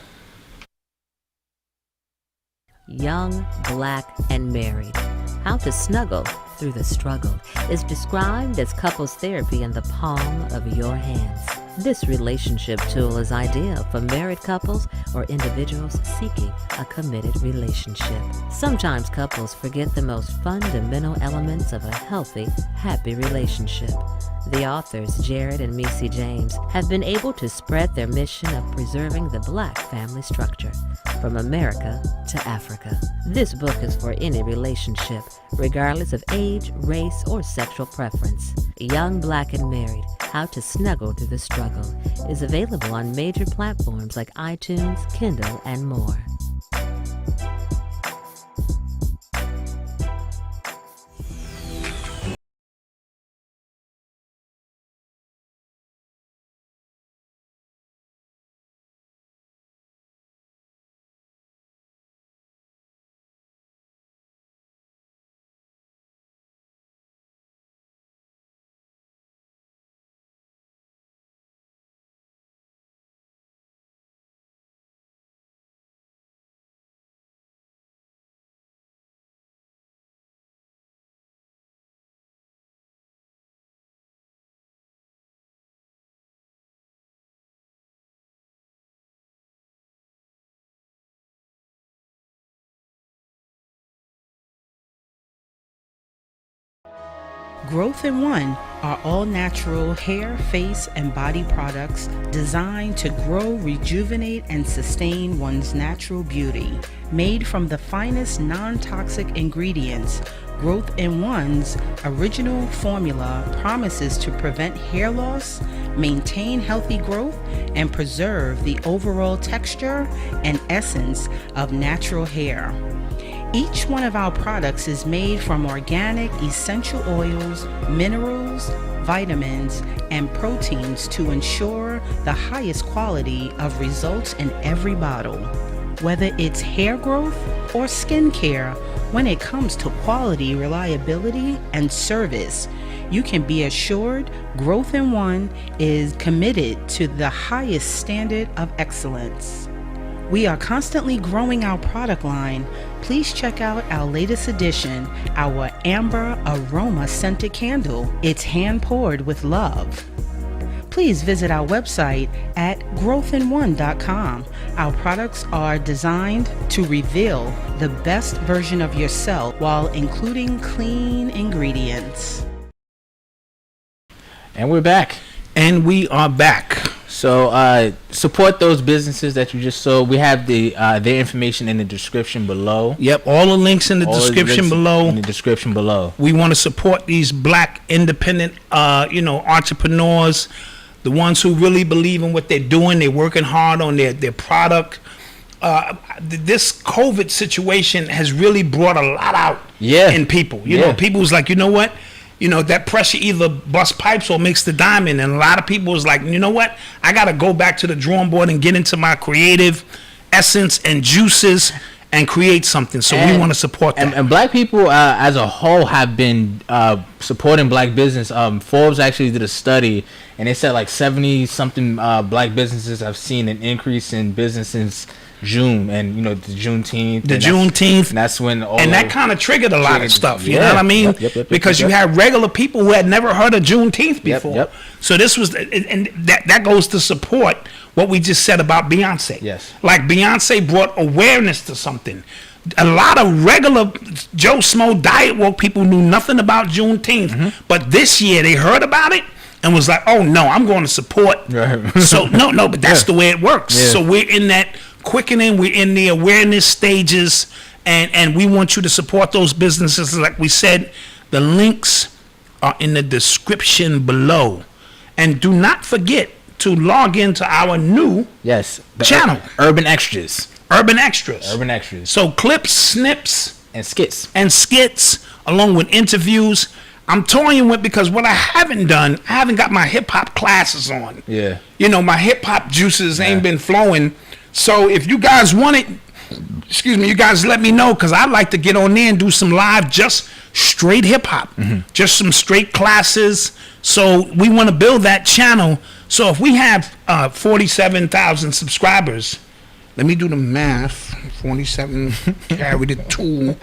Young, Black, and Married. How to Snuggle Through the Struggle is described as couples therapy in the palm of your hands. This relationship tool is ideal for married couples or individuals seeking a committed relationship. Sometimes couples forget the most fundamental elements of a healthy, happy relationship. The authors, Jared and Missy James, have been able to spread their mission of preserving the Black family structure from America to Africa. This book is for any relationship, regardless of age, race, or sexual preference. Young, Black, and Married, How to Snuggle Through the Struggle is available on major platforms like iTunes, Kindle, and more. Growth in One are all-natural hair, face, and body products designed to grow, rejuvenate, and sustain one's natural beauty. Made from the finest non-toxic ingredients, Growth in One's original formula promises to prevent hair loss, maintain healthy growth, and preserve the overall texture and essence of natural hair. Each one of our products is made from organic essential oils, minerals, vitamins, and proteins to ensure the highest quality of results in every bottle. Whether it's hair growth or skin care, when it comes to quality, reliability, and service, you can be assured Growth in One is committed to the highest standard of excellence. We are constantly growing our product line. Please check out our latest edition, our Amber Aroma Scented Candle. It's hand poured with love. Please visit our website at growthin1.com. Our products are designed to reveal the best version of yourself while including clean ingredients. And we're back. And we are back. So support those businesses that you just saw. We have their information in the description below. Yep, all the links in the description below. In the description below. We want to support these black independent, entrepreneurs, the ones who really believe in what they're doing. They're working hard on their product. This COVID situation has really brought a lot out in people. You know, people was like, you know what? You know, that pressure either busts pipes or makes the diamond. And a lot of people was like, you know what? I got to go back to the drawing board and get into my creative essence and juices and create something. So we want to support that. And black people as a whole have been supporting black business. Forbes actually did a study, and they said like 70-something black businesses have seen an increase in business since June, and the Juneteenth. And that's when that kind of triggered a lot of stuff. You know what I mean? Because you had regular people who had never heard of Juneteenth before. So this was, and that goes to support what we just said about Beyonce. Yes. Like Beyonce brought awareness to something. A lot of regular Joe Smo diet woke people knew nothing about Juneteenth, but this year they heard about it and was like, oh no, I'm going to support. So no, but that's the way it works. So we're in that quickening, we're in the awareness stages, and we want you to support those businesses. Like we said, the links are in the description below, and do not forget to log into our new channel, Urban Extras. So clips, snips, and skits along with interviews. I'm toying with, because what I haven't done, I haven't got my hip hop classes on. Yeah. My hip hop juices ain't been flowing. So if you guys want it, you guys let me know, because I'd like to get on there and do some live, just straight hip hop, just some straight classes. So we want to build that channel. So if we have 47,000 subscribers, let me do the math. 47 carry the 2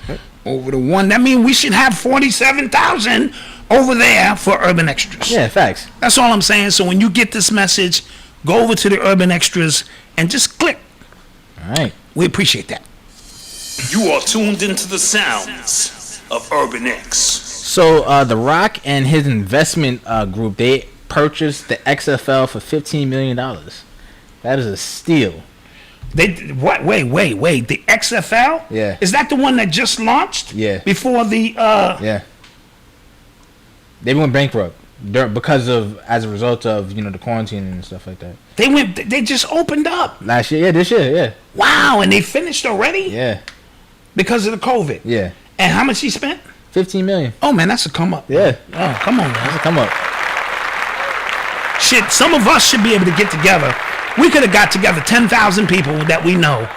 over the 1. That means we should have 47,000 over there for Urban Extras. Yeah, facts. That's all I'm saying. So when you get this message, go over to the Urban Extras and just click. All right. We appreciate that. You are tuned into the sounds of Urban X. So The Rock and his investment group, they purchased the XFL for $15 million. That is a steal. What? Wait. The XFL? Yeah. Is that the one that just launched? Yeah. Before the Yeah. They went bankrupt as a result of the quarantine and stuff like that. They just opened up Last year, this year, yeah. Wow, and they finished already? Yeah. Because of the COVID. Yeah. And how much he spent? $15 million. Oh man, that's a come up. Yeah. Oh, come on, man. That's a come up. Shit, some of us should be able to get together. We could have got together 10,000 people that we know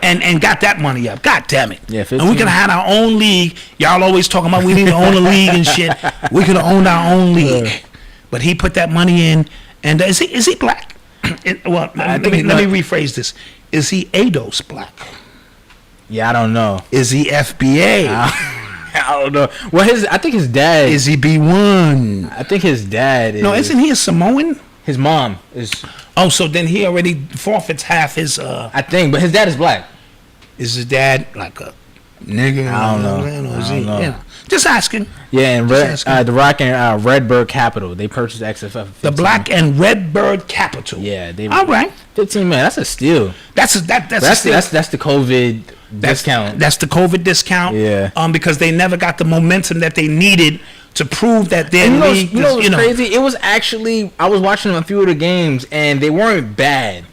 and got that money up. God damn it. Yeah, 15. And we could have had our own league. Y'all always talking about we need to own a league and shit. We could have owned our own league. But he put that money in. And is he black? Let me rephrase this. Is he ADOS black? Yeah, I don't know. Is he FBA? I don't know. Well, I think his dad. Is he B1? I think his dad is. No, isn't he a Samoan? His mom is. Oh, so then he already forfeits half his. I think, but his dad is black. Is his dad like a nigga? I don't know. Yeah. Just asking. Yeah, and The Rock and RedBird Capital, they purchased XFL. The Black and RedBird Capital. Yeah, they. All right. 15 million. That's a steal. That's a steal. That's the COVID discount. That's the COVID discount. Yeah. Because they never got the momentum that they needed to prove that their league. You know what's crazy? It was actually, I was watching a few of the games and they weren't bad.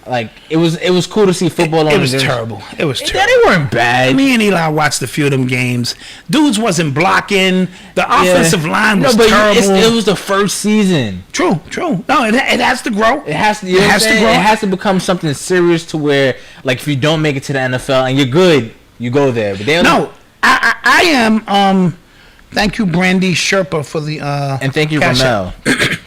Like it was cool to see football on. It was terrible. It was terrible. They weren't bad. Me and Eli watched a few of them games. Dudes wasn't blocking. The offensive line was terrible. It was the first season. True. No, it has to grow. It has to. It has to grow. It has to become something serious to where, like, if you don't make it to the NFL and you're good, you go there. But I am. Thank you, Brandy Sherpa, for the and thank you, Ramel.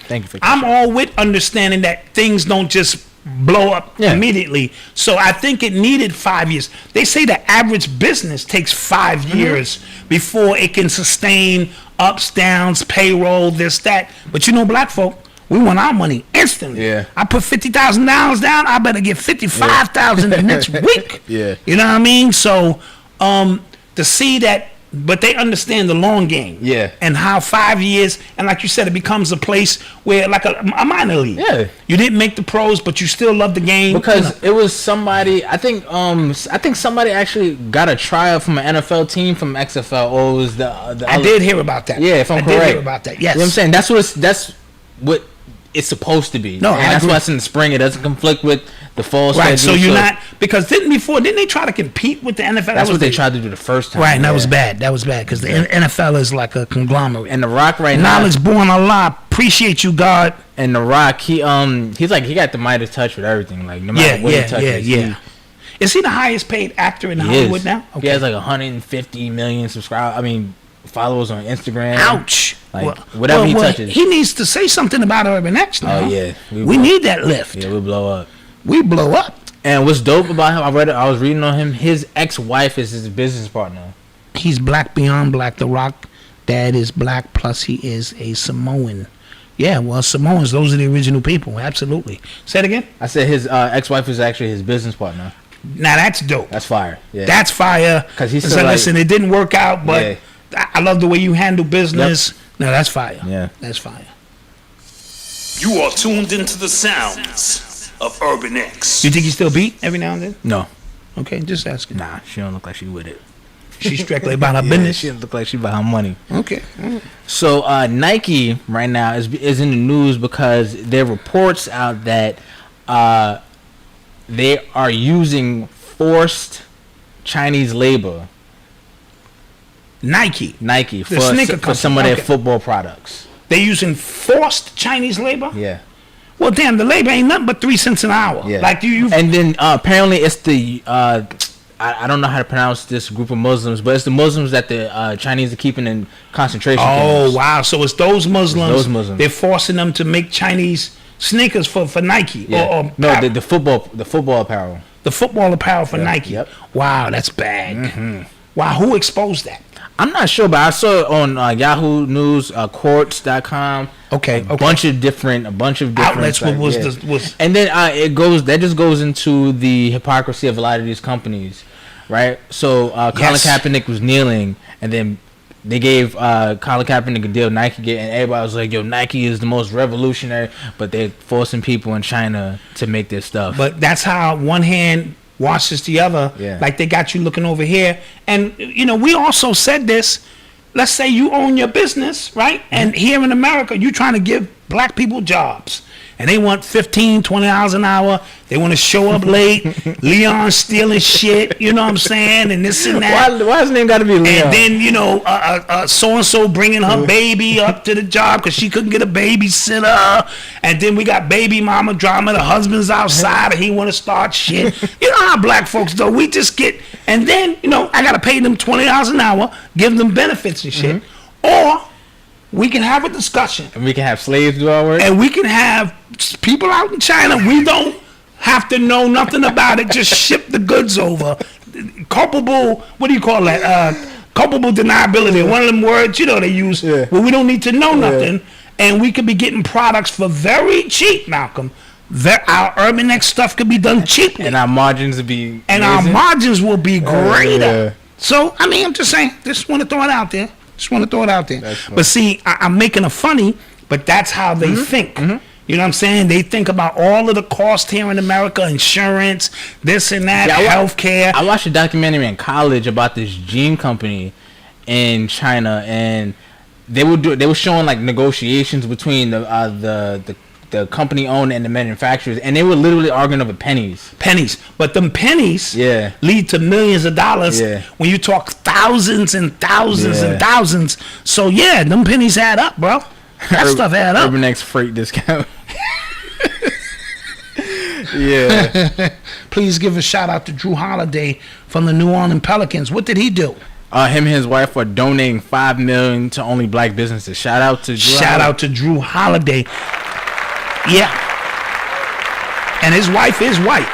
Thank you for. I'm all with understanding that things don't just blow up immediately. So I think it needed 5 years. They say the average business takes 5 years before it can sustain ups, downs, payroll, this, that. But black folk, we want our money instantly. Yeah. I put $50,000 down. I better get $55,000 the next week. Yeah. You know what I mean? So to see that but they understand the long game. Yeah. And how 5 years, and like you said, it becomes a place where, like a minor league. Yeah. You didn't make the pros, but you still love the game. Because it was somebody, I think somebody actually got a tryout from an NFL team from XFL, or it was the I did hear about that. Yeah, if I'm correct. I did hear about that, yes. You know what I'm saying? that's what it's supposed to be. No, and that's why it's in the spring. It doesn't conflict with the fall schedule. Right, so you're not, because didn't they try to compete with the NFL? That's what they tried to do the first time. Right, and that was bad. That was bad, because the NFL is like a conglomerate. And The Rock right now. Knowledge born Allah. Appreciate you, God. And The Rock, he's like, he got the Midas touch with everything. Like, no matter what he touches. Yeah. Is he the highest paid actor in Hollywood now? Okay. He has like 150 million followers on Instagram. Ouch. Like, whatever he touches. He needs to say something about Urban X now. Oh, yeah. We need that lift. Yeah, we blow up. We blow up. And what's dope about him, I was reading on him, his ex-wife is his business partner. He's black beyond black. The Rock dad is black, plus he is a Samoan. Yeah, well, Samoans, those are the original people. Absolutely. Say it again? I said his ex-wife is actually his business partner. Now, that's dope. That's fire. Yeah. That's fire. Because he's so, listen, it didn't work out, but... Yeah. I love the way you handle business. Yep. No, that's fire. Yeah. That's fire. You are tuned into the sounds of Urban X. You think he still beat every now and then? No. Okay, just asking. Nah, she don't look like she with it. She's strictly about her business. She don't look like she about her money. Okay. So Nike right now is in the news because there are reports out that they are using forced Chinese labor. Nike for some of their football products. They're using forced Chinese labor? Yeah. Well, damn, the labor ain't nothing but 3 cents an hour. Yeah. Like you. And then apparently it's the I don't know how to pronounce this group of Muslims, but it's the Muslims that the Chinese are keeping in concentration camps. Oh wow! So it's those Muslims. Those Muslims. They're forcing them to make Chinese sneakers for Nike. Yeah. The football apparel. The football apparel for Nike. Yep. Wow, that's bad. Mm-hmm. Wow, who exposed that? I'm not sure, but I saw it on Yahoo News, Quartz.com. Okay, a bunch of different outlets. Was and then that just goes into the hypocrisy of a lot of these companies, right? So Colin Kaepernick was kneeling, and then they gave Colin Kaepernick a deal Nike get, and everybody was like, "Yo, Nike is the most revolutionary," but they're forcing people in China to make their stuff. But that's how one hand washes the other. Yeah. Like they got you looking over here. And, we also said this. Let's say you own your business, right? And here in America, you're trying to give black people jobs. And they want $15, $20 an hour. They want to show up late. Leon stealing shit, you know what I'm saying? And this and that. Why his name got to be Leon? And then, so-and-so bringing her baby up to the job because she couldn't get a babysitter. And then we got baby mama drama. The husband's outside and he want to start shit. You know how black folks do. We just get... And then, I got to pay them $20 an hour, give them benefits and shit. Or... we can have a discussion. And we can have slaves do our work. And we can have people out in China. We don't have to know nothing about it. Just ship the goods over. Culpable, what do you call that? Culpable deniability. One of them words, they use. Yeah. Well, we don't need to know nothing. And we could be getting products for very cheap, Malcolm. Our Urban X stuff could be done cheaply. And our margins will be amazing. Our margins will be greater. Yeah. So, I'm just saying, just want to throw it out there. But see, I'm making a funny, but that's how they think. Mm-hmm. You know what I'm saying? They think about all of the cost here in America, insurance, this and that, healthcare. I watched a documentary in college about this jean company in China, and they were showing like negotiations between the company owned and the manufacturers, and they were literally arguing over pennies. But them pennies lead to millions of dollars when you talk thousands and thousands and thousands. So them pennies add up, bro. That stuff add up. Urban X freight discount. Yeah. Please give a shout out to Drew Holiday from the New Orleans Pelicans. What did he do? Him and his wife are donating $5 million to only black businesses. Shout out to Drew Holiday. Yeah. And his wife is white.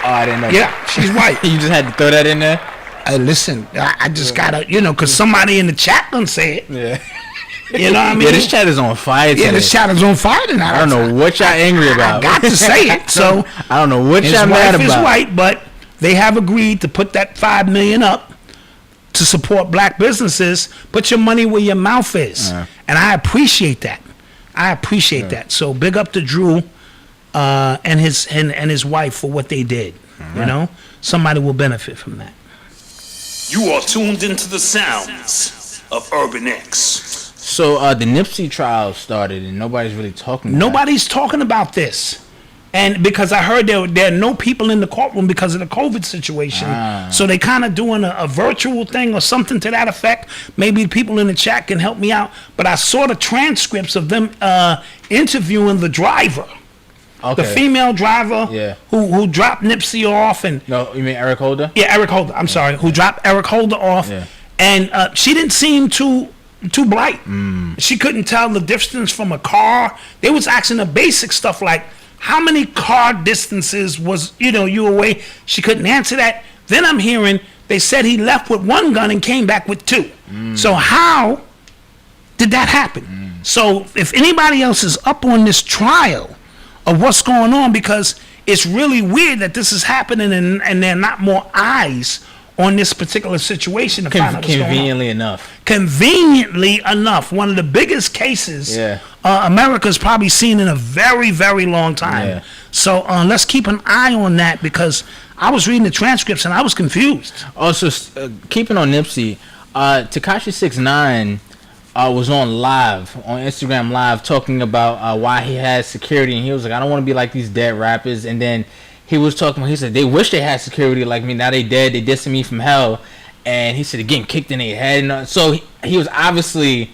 Oh, I didn't know. Yeah, she's white. You just had to throw that in there? Listen, I just gotta, because somebody in the chat done say it. Yeah. You know what I mean? Yeah, this chat is on fire today. Yeah, this chat is on fire tonight. I don't know what y'all angry about. I got to say it. So I don't know what y'all mad about. His wife is white, but they have agreed to put that $5 million up. to support black businesses, put your money where your mouth is. And I appreciate that. That. So big up to Drew and his wife for what they did. You know, somebody will benefit from that. You are tuned into the sounds of Urban X. So the Nipsey trial started, and nobody's really talking about Nobody's talking about this. And because I heard there are no people in the courtroom because of the COVID situation. So they kind of doing a virtual thing or something to that effect. Maybe people in the chat can help me out. But I saw the transcripts of them interviewing the driver. Okay. The female driver who dropped Nipsey off. And No, you mean Eric Holder? Yeah, Eric Holder. I'm sorry. Who dropped Eric Holder off. Yeah. And she didn't seem too bright. She couldn't tell the distance from a car. They was asking the basic stuff like, how many car distances was, you away? She couldn't answer that. Then I'm hearing they said he left with one gun and came back with two. So how did that happen? So if anybody else is up on this trial of what's going on, because it's really weird that this is happening and there are not more eyes on this particular situation to find out what's going on. Conveniently enough, one of the biggest cases America's probably seen in a very, very long time. So let's keep an eye on that, because I was reading the transcripts and I was confused. Also, keeping on Nipsey, Tekashi 6ix9ine was on Instagram Live, talking about why he has security, and he was like, I don't want to be like these dead rappers. And then he was talking, he said, they wish they had security like me. Now they dead. They dissing me from hell. And he said, they're getting kicked in their head. And so he was obviously,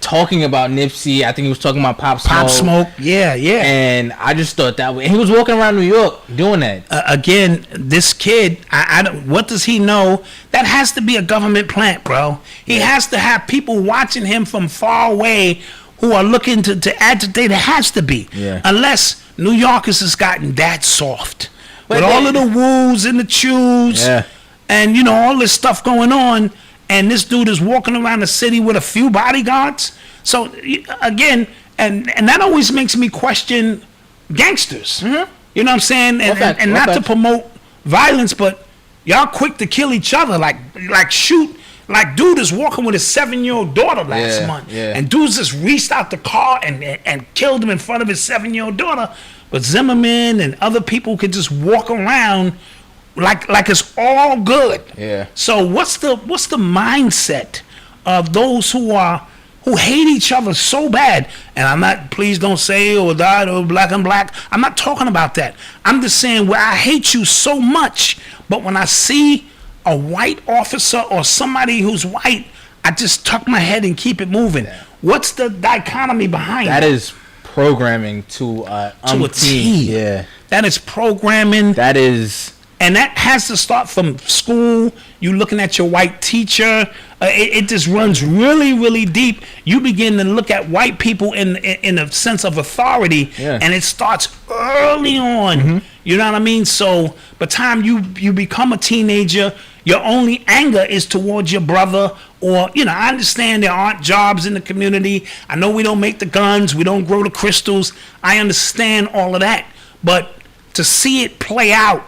talking about Nipsey. I think he was talking about Pop Smoke. Pop Smoke, yeah. And I just thought that way. And he was walking around New York doing that. Again, this kid, I don't, what does he know? That has to be a government plant, bro. He has to have people watching him from far away who are looking to agitate. It has to be. Unless New Yorkers has gotten that soft. With all of the woos and the chews and, all this stuff going on. And this dude is walking around the city with a few bodyguards. So, again, and that always makes me question gangsters. You know what I'm saying? And not to promote violence, but y'all quick to kill each other. Like shoot. Like dude is walking with his 7-year-old daughter last month. And dudes just reached out the car and killed him in front of his 7-year-old daughter. But Zimmerman and other people could just walk around like it's all good. So what's the mindset of those who hate each other so bad? And I'm not, please don't say or die or black and black. I'm not talking about that. I'm just saying, where I hate you so much, but when I see a white officer or somebody who's white, I just tuck my head and keep it moving. What's the dichotomy behind that? That is programming to a T. That is programming. That is. And that has to start from school. You looking at your white teacher. It just runs really, really deep. You begin to look at white people in a sense of authority, and it starts early on. You know what I mean? So by the time you become a teenager, your only anger is towards your brother. Or, I understand there aren't jobs in the community. I know we don't make the guns. We don't grow the crystals. I understand all of that. But to see it play out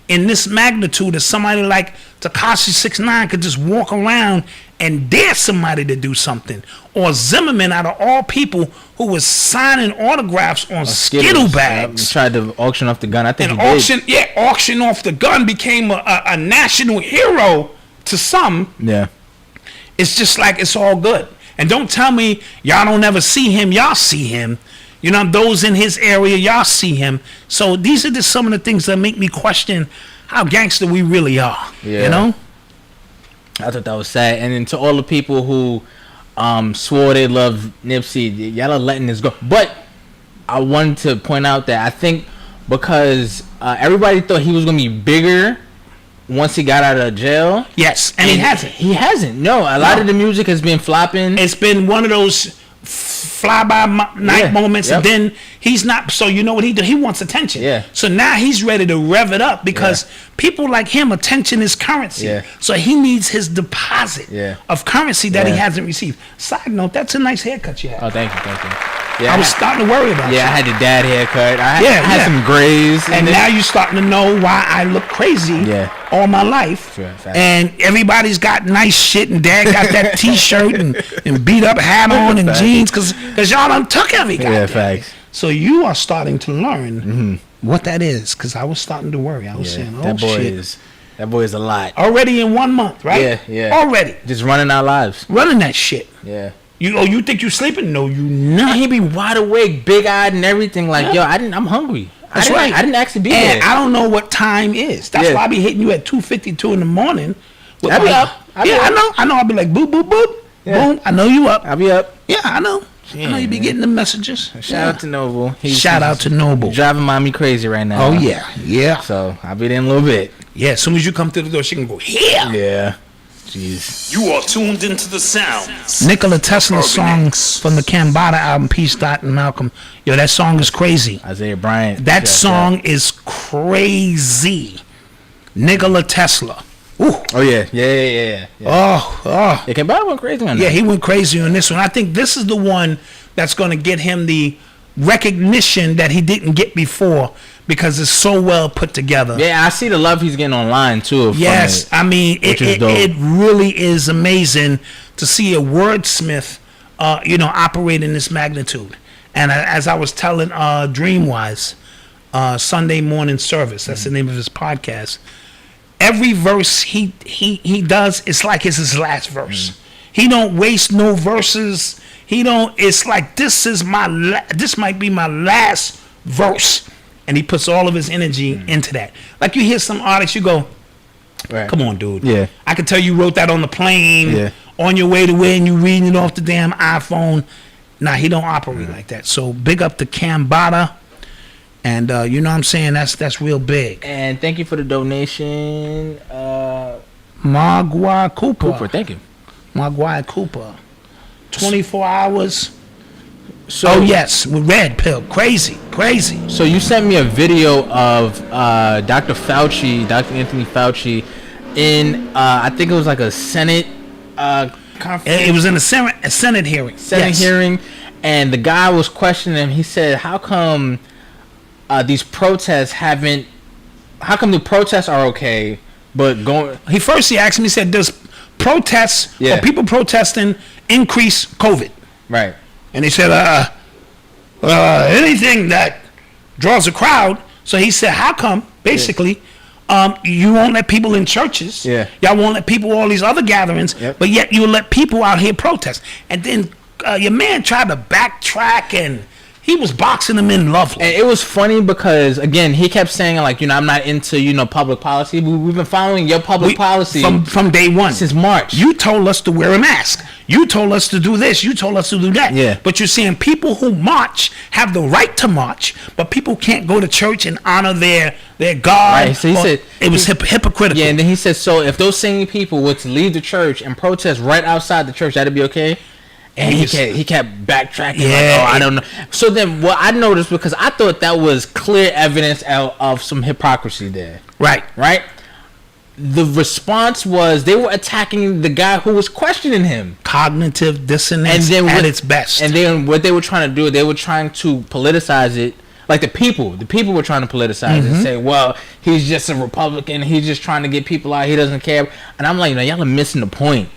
in this magnitude, that somebody like Tekashi 6ix9ine could just walk around and dare somebody to do something, or Zimmerman, out of all people, who was signing autographs on Skittle bags, tried to auction off the gun. I think auction off the gun, became a national hero to some. It's just like, it's all good. And don't tell me y'all don't ever see him. Y'all see him. Those in his area, y'all see him. So these are just some of the things that make me question how gangster we really are. I thought that was sad. And then to all the people who swore they love Nipsey, y'all are letting this go. But I wanted to point out that I think because everybody thought he was going to be bigger once he got out of jail. Yes, and he hasn't. He hasn't. No, a lot of the music has been flopping. It's been one of those fly-by-night moments, and then he's not. So you know what he do? He wants attention. So now he's ready to rev it up, because people like him, attention is currency. So he needs his deposit of currency that he hasn't received. Side note, that's a nice haircut you have. Oh, thank you. I was starting to worry about you. I had the dad haircut. I had some grays. And now you're starting to know why I look crazy all my life. Sure, facts. And everybody's got nice shit, and dad got that t-shirt and beat up hat on and Facts. jeans because y'all done took every goddamn Yeah, thing. facts. So you are starting to learn what that is, because I was starting to worry. I was Yeah, saying, oh that boy shit. that boy is a lot. Already in 1 month, right? Yeah, yeah. Already. Just running our lives. Running that shit. Yeah. You think you sleeping? No, you And not. he be wide awake, big eyed, and everything. Like, Yeah. yo, I'm hungry. That's right. I didn't actually be And there. I don't know what time is. That's Yeah. why I be hitting you at 2:52 in the morning. with I be my- up. I be Yeah, up. I know. I'll be like, boop, boop, boop. Yeah. Boom. I know you up. I'll be up. Yeah, I know. I know you be man. getting the messages. Shout out to Noble. Shout out to Noble. Driving mommy crazy right now. Oh, yeah. Yeah. So I'll be there in a little bit. Yeah, as soon as you come through the door, she can go, here. Yeah. Jeez. You are tuned into the sounds. Nikola Tesla's Urban song X. from the Cambada album, Peace, Dot and Malcom. Yo, that song is crazy. Isaiah Bryant. That Shout song is crazy. Nikola Tesla. Ooh. Oh, yeah. Yeah. Oh. Yeah, Kambada went crazy on that. Yeah, he went crazy on this one. I think this is the one that's going to get him the recognition that he didn't get before because it's so well put together. Yeah, I see the love he's getting online, too. from Yes, it. I mean, Which is dope. it really is amazing to see a wordsmith, operate in this magnitude. And as I was telling Dreamwise, Sunday morning service, that's the name of his podcast, every verse he does, it's like it's his last verse. He don't waste no verses. It's like, this might be my last verse. And he puts all of his energy into that. Like you hear some artists, you go, Right. come on, dude. Yeah. I can tell you wrote that on the plane, Yeah. on your way to where, and you reading it off the damn iPhone. Nah, he don't operate like that. So big up to Cambada. And you know what I'm saying? That's real big. And thank you for the donation, Magua Cooper. Thank you. Magua Cooper. 24 hours. So, Oh, yes. With Red Pill. Crazy. So you sent me a video of Dr. Anthony Fauci, in I think it was like a Senate conference. It was in a Senate hearing. Yes. Hearing, and the guy was questioning him. He said, "How come these protests haven't? How come the protests are okay, but going?" He asked me, he said, does protests or people protesting increase COVID? Right. And he said, anything that draws a crowd. So he said, how come, basically, you won't let people in churches. Yeah. Y'all won't let people all these other gatherings, but yet you'll let people out here protest. And then your man tried to backtrack, and he was boxing them in lovely. And it was funny because, again, he kept saying, like, I'm not into, public policy. We've been following your public policy from day one. Since March. You told us to wear a mask. You told us to do this. You told us to do that. Yeah. But you're saying people who march have the right to march, but people can't go to church and honor their God. Right. So he said it was hypocritical. Yeah, and then he said, so if those same people were to leave the church and protest right outside the church, that'd be okay? And he kept backtracking. Yeah, I don't know. So then what I noticed, because I thought that was clear evidence of some hypocrisy there. Right. The response was they were attacking the guy who was questioning him. Cognitive dissonance at its best. And then what they were trying to do, they were trying to politicize it. Like the people were trying to politicize it and say, well, he's just a Republican. He's just trying to get people out. He doesn't care. And I'm like, y'all are missing the point.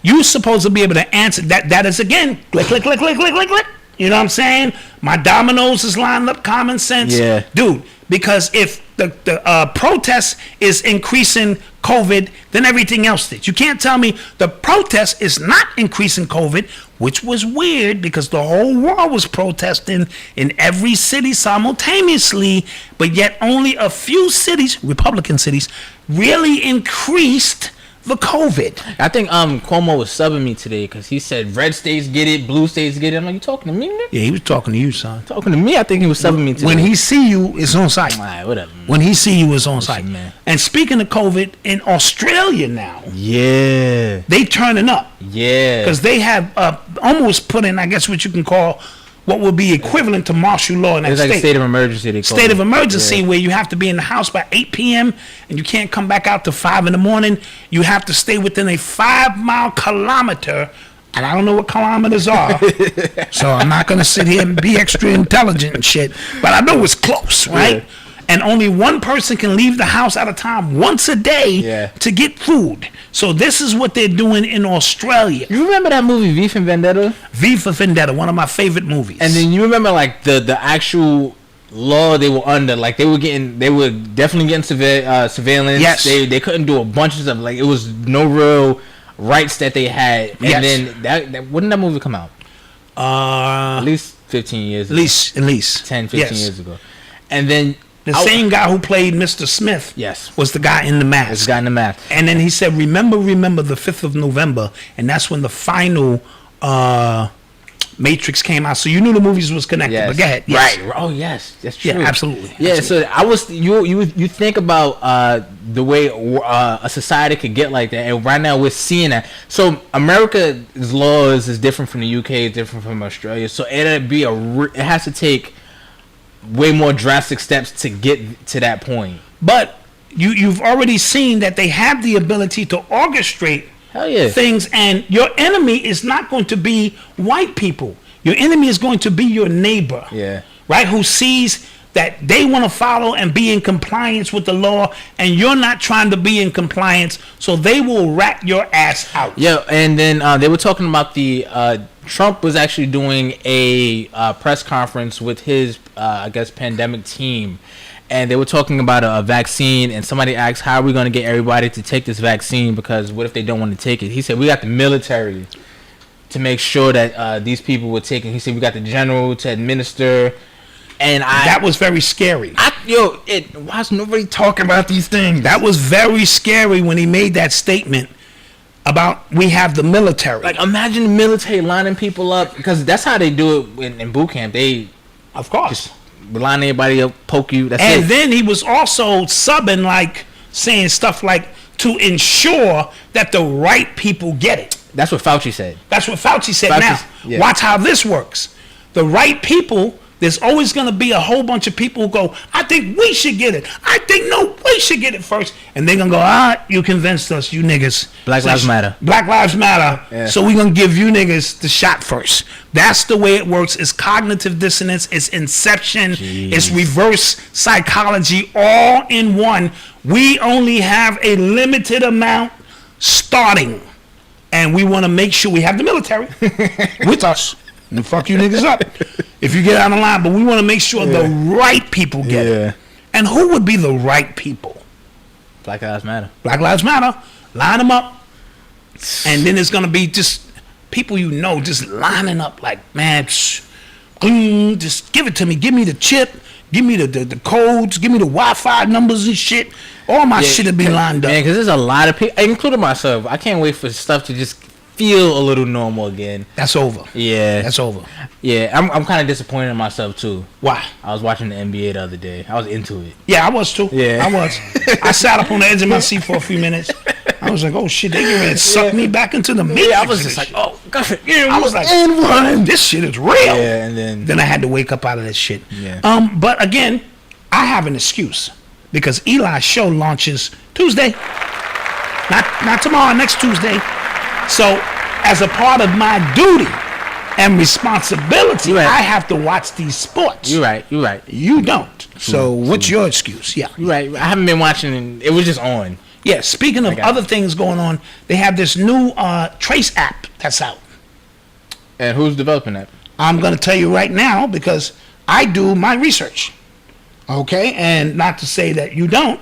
You're supposed to be able to answer that. That is, again, click, click, click, click, click, click, click. You know what I'm saying? My dominoes is lined up, common sense. Yeah. Dude, because if the protest is increasing COVID, then everything else did. You can't tell me the protest is not increasing COVID, which was weird because the whole world was protesting in every city simultaneously, but yet only a few cities, Republican cities, really increased the COVID. I think Cuomo was subbing me today because he said red states get it, blue states get it. I'm like, you talking to me, man? Yeah, he was talking to you, son. Talking to me? I think he was subbing me today. When he see you, it's on site. All right, whatever. Man. When he see you, it's on site. Man. And speaking of COVID, in Australia now, Yeah. they turning up. Yeah. Because they have almost put in, I guess, what you can call what would be equivalent to martial law in that It's state. like a state of emergency. They call State it. of emergency, Yeah. where you have to be in the house by 8 p.m. and you can't come back out till 5 in the morning. You have to stay within a 5-mile kilometer, and I don't know what kilometers are, so I'm not going to sit here and be extra intelligent and shit, but I know it's close, right? and only one person can leave the house at a time once a day to get food. So this is what they're doing in Australia. You remember that movie V for Vendetta? V for Vendetta, one of my favorite movies. And then you remember like the actual law they were under, like they were definitely getting surveillance. Yes. They couldn't do a bunch of stuff. Like it was no real rights that they had. And then that when did that movie come out? At least 15 years ago. At least 10, 15 years ago. And then the same guy who played Mr. Smith was the guy in the mask. Was the guy in the mask. And then he said, remember the 5th of November. And that's when the final Matrix came out. So you knew the movies was connected. Yes. But go ahead. Yes. Right. Oh, yes. That's true. Yeah, absolutely. Yeah, absolutely. so you think about the way a society could get like that. And right now we're seeing that. So America's laws is different from the UK. It's different from Australia. So it has to take way more drastic steps to get to that point. But you've already seen that they have the ability to orchestrate things, and your enemy is not going to be white people. Your enemy is going to be your neighbor, right? Who sees that they want to follow and be in compliance with the law, and you're not trying to be in compliance, so they will rat your ass out. Yeah, and then they were talking about Trump was actually doing a press conference with his, I guess, pandemic team. And they were talking about a vaccine, and somebody asked, how are we going to get everybody to take this vaccine? Because what if they don't want to take it? He said, we got the military to make sure that these people would take it. He said, we got the general to administer. And that was very scary. Why is nobody talking about these things? That was very scary when he made that statement about we have the military. Like, imagine the military lining people up, because that's how they do it in boot camp. They, of course, line everybody up, poke you. That's and it. Then he was also subbing, like saying stuff like to ensure that the right people get it. That's what Fauci said. Now, watch how this works. The right people. There's always going to be a whole bunch of people who go, I think we should get it. I think no, we should get it first. And they're going to go, you convinced us, you niggas. Black Lives Matter. Black Lives Matter. Yeah. So we're going to give you niggas the shot first. That's the way it works. It's cognitive dissonance. It's inception. Jeez. It's reverse psychology all in one. We only have a limited amount starting. And we want to make sure we have the military with us. And fuck you niggas up if you get out of line. But we want to make sure the right people get it. And who would be the right people? Black Lives Matter. Black Lives Matter. Line them up. And then it's going to be just people just lining up like, man, just give it to me. Give me the chip. Give me the codes. Give me the Wi-Fi numbers and shit. All my shit will be lined up. Man, because there's a lot of people, including myself. I can't wait for stuff to just feel a little normal again. That's over. Yeah. That's over. Yeah, I'm kind of disappointed in myself, too. Why? I was watching the NBA the other day. I was into it. Yeah, I was, too. Yeah. I was. I sat up on the edge of my seat for a few minutes. I was like, oh, shit, they getting ready to suck me back into the matrix. Yeah, I was just like, oh, gosh. I was like, this shit is real. Yeah, and then I had to wake up out of that shit. Yeah. But again, I have an excuse because Eli's show launches Tuesday. Not tomorrow, next Tuesday. So, as a part of my duty and responsibility, I have to watch these sports. You're right. You don't. So, what's your excuse? Yeah. You're right. I haven't been watching. It was just on. Yeah, speaking of other things going on, they have this new Trace app that's out. And who's developing that? I'm going to tell you right now because I do my research. Okay? And not to say that you don't.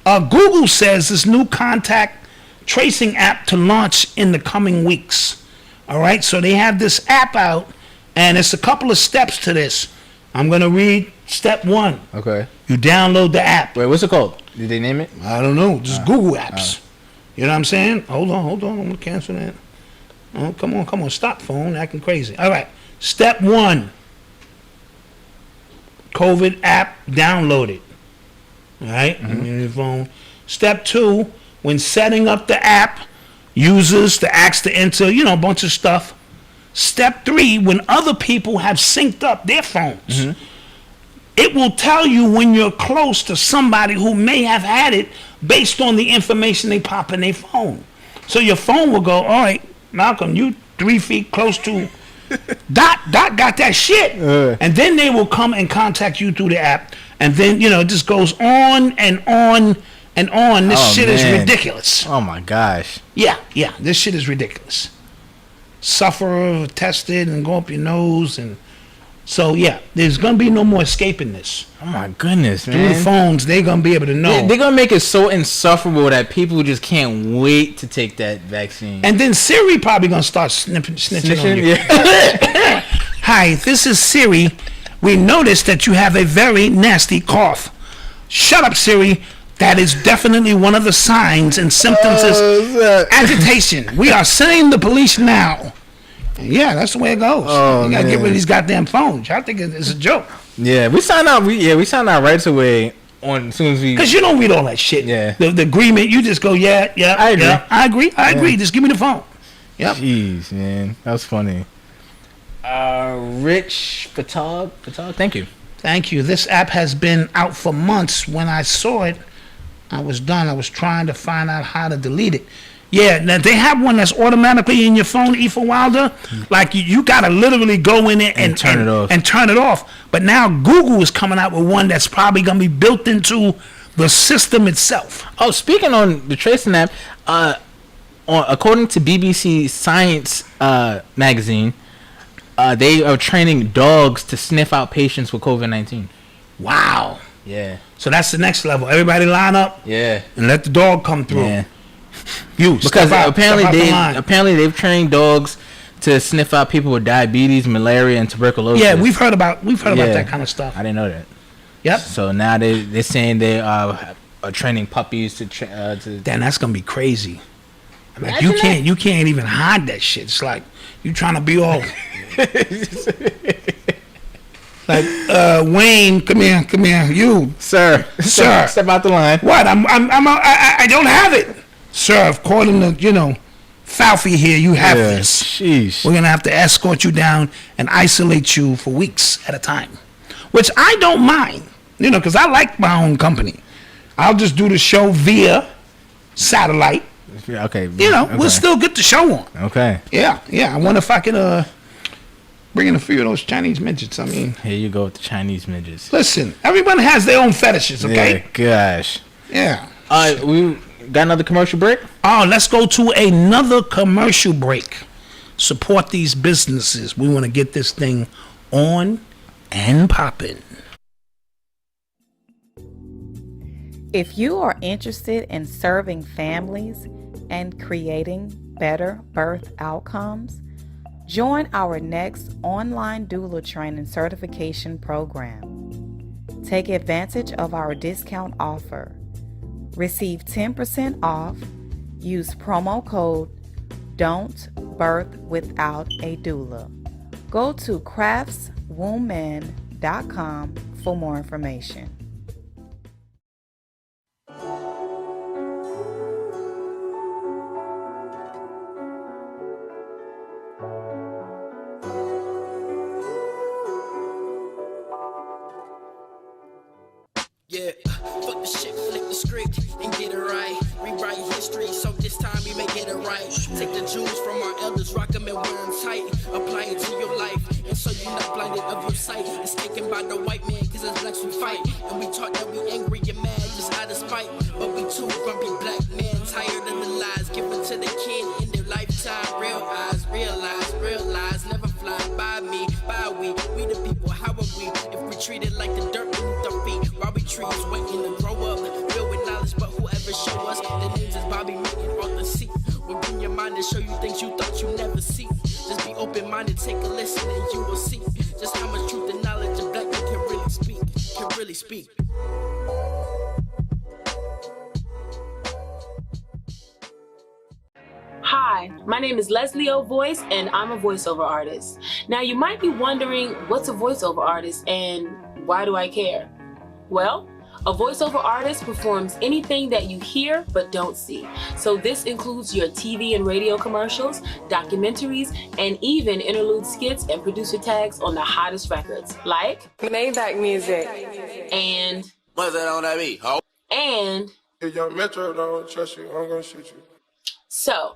Google says this new contact tracing app to launch in the coming weeks. All right, so they have this app out, and it's a couple of steps to this. I'm going to read step 1. Okay. You download the app. Wait, what's it called? Did they name it? I don't know. Just Google apps. You know what I'm saying? Hold on. I'm going to cancel that. Oh, come on. Stop, phone. Acting crazy. All right. Step 1. COVID app downloaded. All right? On your phone. Step 2. When setting up the app, users to ask to enter, a bunch of stuff. Step 3, when other people have synced up their phones, it will tell you when you're close to somebody who may have had it based on the information they pop in their phone. So your phone will go, all right, Malcolm, you 3 feet close to Dot got that shit. And then they will come and contact you through the app. And then, it just goes on and on and on. This shit is ridiculous. Oh, my gosh. Yeah. This shit is ridiculous. Suffer, tested, and go up your nose. And so, yeah, there's going to be no more escaping this. Oh, my goodness, man. Through the phones, they're going to be able to know. They're going to make it so insufferable that people just can't wait to take that vaccine. And then Siri probably going to start snitching on you. Yeah. Hi, this is Siri. We noticed that you have a very nasty cough. Shut up, Siri. That is definitely one of the signs and symptoms is agitation. We are sending the police now. Yeah, that's the way it goes. You gotta get rid of these goddamn phones. I think it's a joke. Yeah, we signed out. We signed out right away as soon as we. Because you don't read all that shit. Yeah. The agreement, you just go, I agree. Yeah, I agree. Just give me the phone. Yep. Jeez, man, that was funny. Rich Fatog, thank you. Thank you. This app has been out for months. When I saw it, I was done. I was trying to find out how to delete it. Yeah, now they have one that's automatically in your phone, Aoife Wilder. Like you gotta literally go in it and turn it off. But now Google is coming out with one that's probably gonna be built into the system itself. Oh, speaking on the tracing app, according to BBC Science magazine, they are training dogs to sniff out patients with COVID-19. Wow. Yeah. So that's the next level. Everybody line up. Yeah. And let the dog come through. Yeah. Because apparently they've trained dogs to sniff out people with diabetes, malaria, and tuberculosis. Yeah, we've heard about that kind of stuff. I didn't know that. Yep. So now they're saying they are training puppies to. Damn, that's gonna be crazy. Like you can't even hide that shit. It's like you trying to be all. Like Wayne, come here, you sir, step out the line. What? I don't have it, sir. According to Falfy here, you have this. Sheesh. We're gonna have to escort you down and isolate you for weeks at a time, which I don't mind, because I like my own company. I'll just do the show via satellite. Yeah, okay. We'll still get the show on. Okay. Yeah. I wonder if I could bring in a few of those Chinese midgets. I mean, here you go with the Chinese midgets. Listen, everyone has their own fetishes, okay? Yeah, gosh. Yeah. We got another commercial break? Oh, let's go to another commercial break. Support these businesses. We want to get this thing on and popping. If you are interested in serving families and creating better birth outcomes, join our next online doula training certification program. Take advantage of our discount offer. Receive 10% off. Use promo code DON'TBirthWithout-A-Doula. Go to craftswombman.com for more information. Yeah, fuck the shit, flip the script and get it right. Rewrite history, so this time we may get it right. Take the jewels from our elders, rock them and wear them tight. Apply it to your life, and so you're not blinded of your sight. It's taken by the white man, cause it's blacks we fight. And we taught that we angry and mad, just out of spite. But we too grumpy black men, tired of the lies given to the kid in their lifetime. Real eyes, realize, never fly by me, by we the people, how are we? If we treat it like the dirt beneath our feet, why we trees waiting to grow up, filled with knowledge, but whoever show us, the names is Bobby, me, and Arthur C. We'll bring your mind and show you things you thought you never see. Just be open-minded, take a listen, and you will see just how much truth and knowledge a black man can really speak. Hi, my name is Leslie O Voice, and I'm a voiceover artist. Now, you might be wondering, what's a voiceover artist and why do I care? Well, a voiceover artist performs anything that you hear but don't see. So this includes your TV and radio commercials, documentaries, and even interlude skits and producer tags on the hottest records, like Maybach music. And What's that on that beat, ho? And If your metro don't trust you, I'm gonna shoot you. So,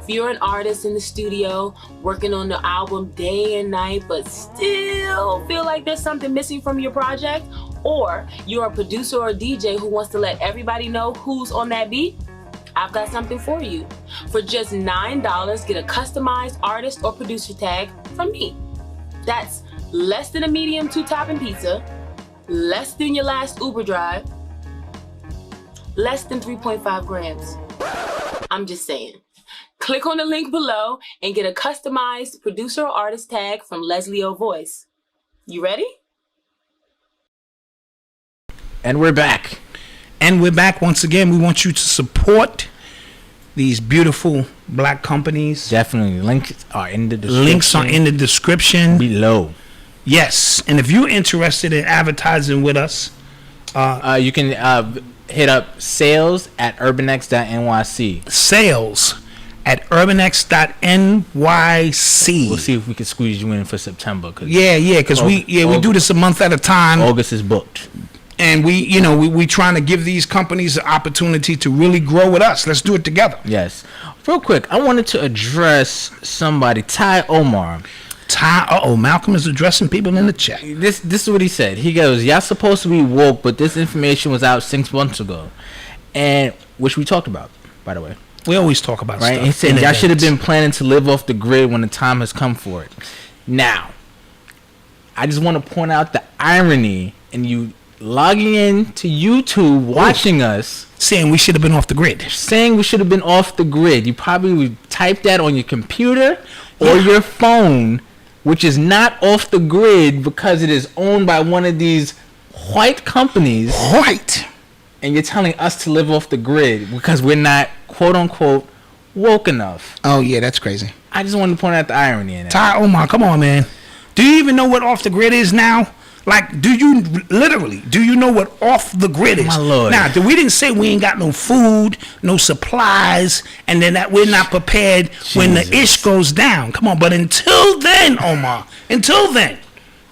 If you're an artist in the studio working on the album day and night, but still feel like there's something missing from your project, or you're a producer or a DJ who wants to let everybody know who's on that beat, I've got something for you. For just $9, get a customized artist or producer tag from me. That's less than a medium 2-topping pizza, less than your last Uber drive, less than 3.5 grams. I'm just saying. Click on the link below and get a customized producer or artist tag from Leslie O Voice. You ready? And we're back. And we're back once again. We want you to support these beautiful black companies. Definitely. Links are in the description. Links are in the description below. Yes. And if you're interested in advertising with us, you can hit up sales@urbanx.nyc. Sales@urbanx.nyc. We'll see if we can squeeze you in for September. Because we do this a month at a time. August is booked. And we trying to give these companies the opportunity to really grow with us. Let's do it together. Yes. Real quick, I wanted to address somebody, Ty Omar. Malcolm is addressing people in the chat. This is what he said. He goes, y'all supposed to be woke, but this information was out 6 months ago. And which we talked about, by the way. We always talk about right? stuff. He said y'all should have been planning to live off the grid when the time has come for it. Now, I just want to point out the irony in you logging in to YouTube, watching us, saying we should have been off the grid. Saying we should have been off the grid. You probably would type that on your computer or your phone, which is not off the grid because it is owned by one of these white companies. Right. And you're telling us to live off the grid because we're not, quote unquote, woke enough. Oh, yeah, that's crazy. I just wanted to point out the irony in it. Ty Omar, come on, man. Do you even know what off the grid is now? Like, do you know what off the grid is? My Lord. Now, we didn't say we ain't got no food, no supplies, and then that we're not prepared when the ish goes down. Come on, but until then, Omar,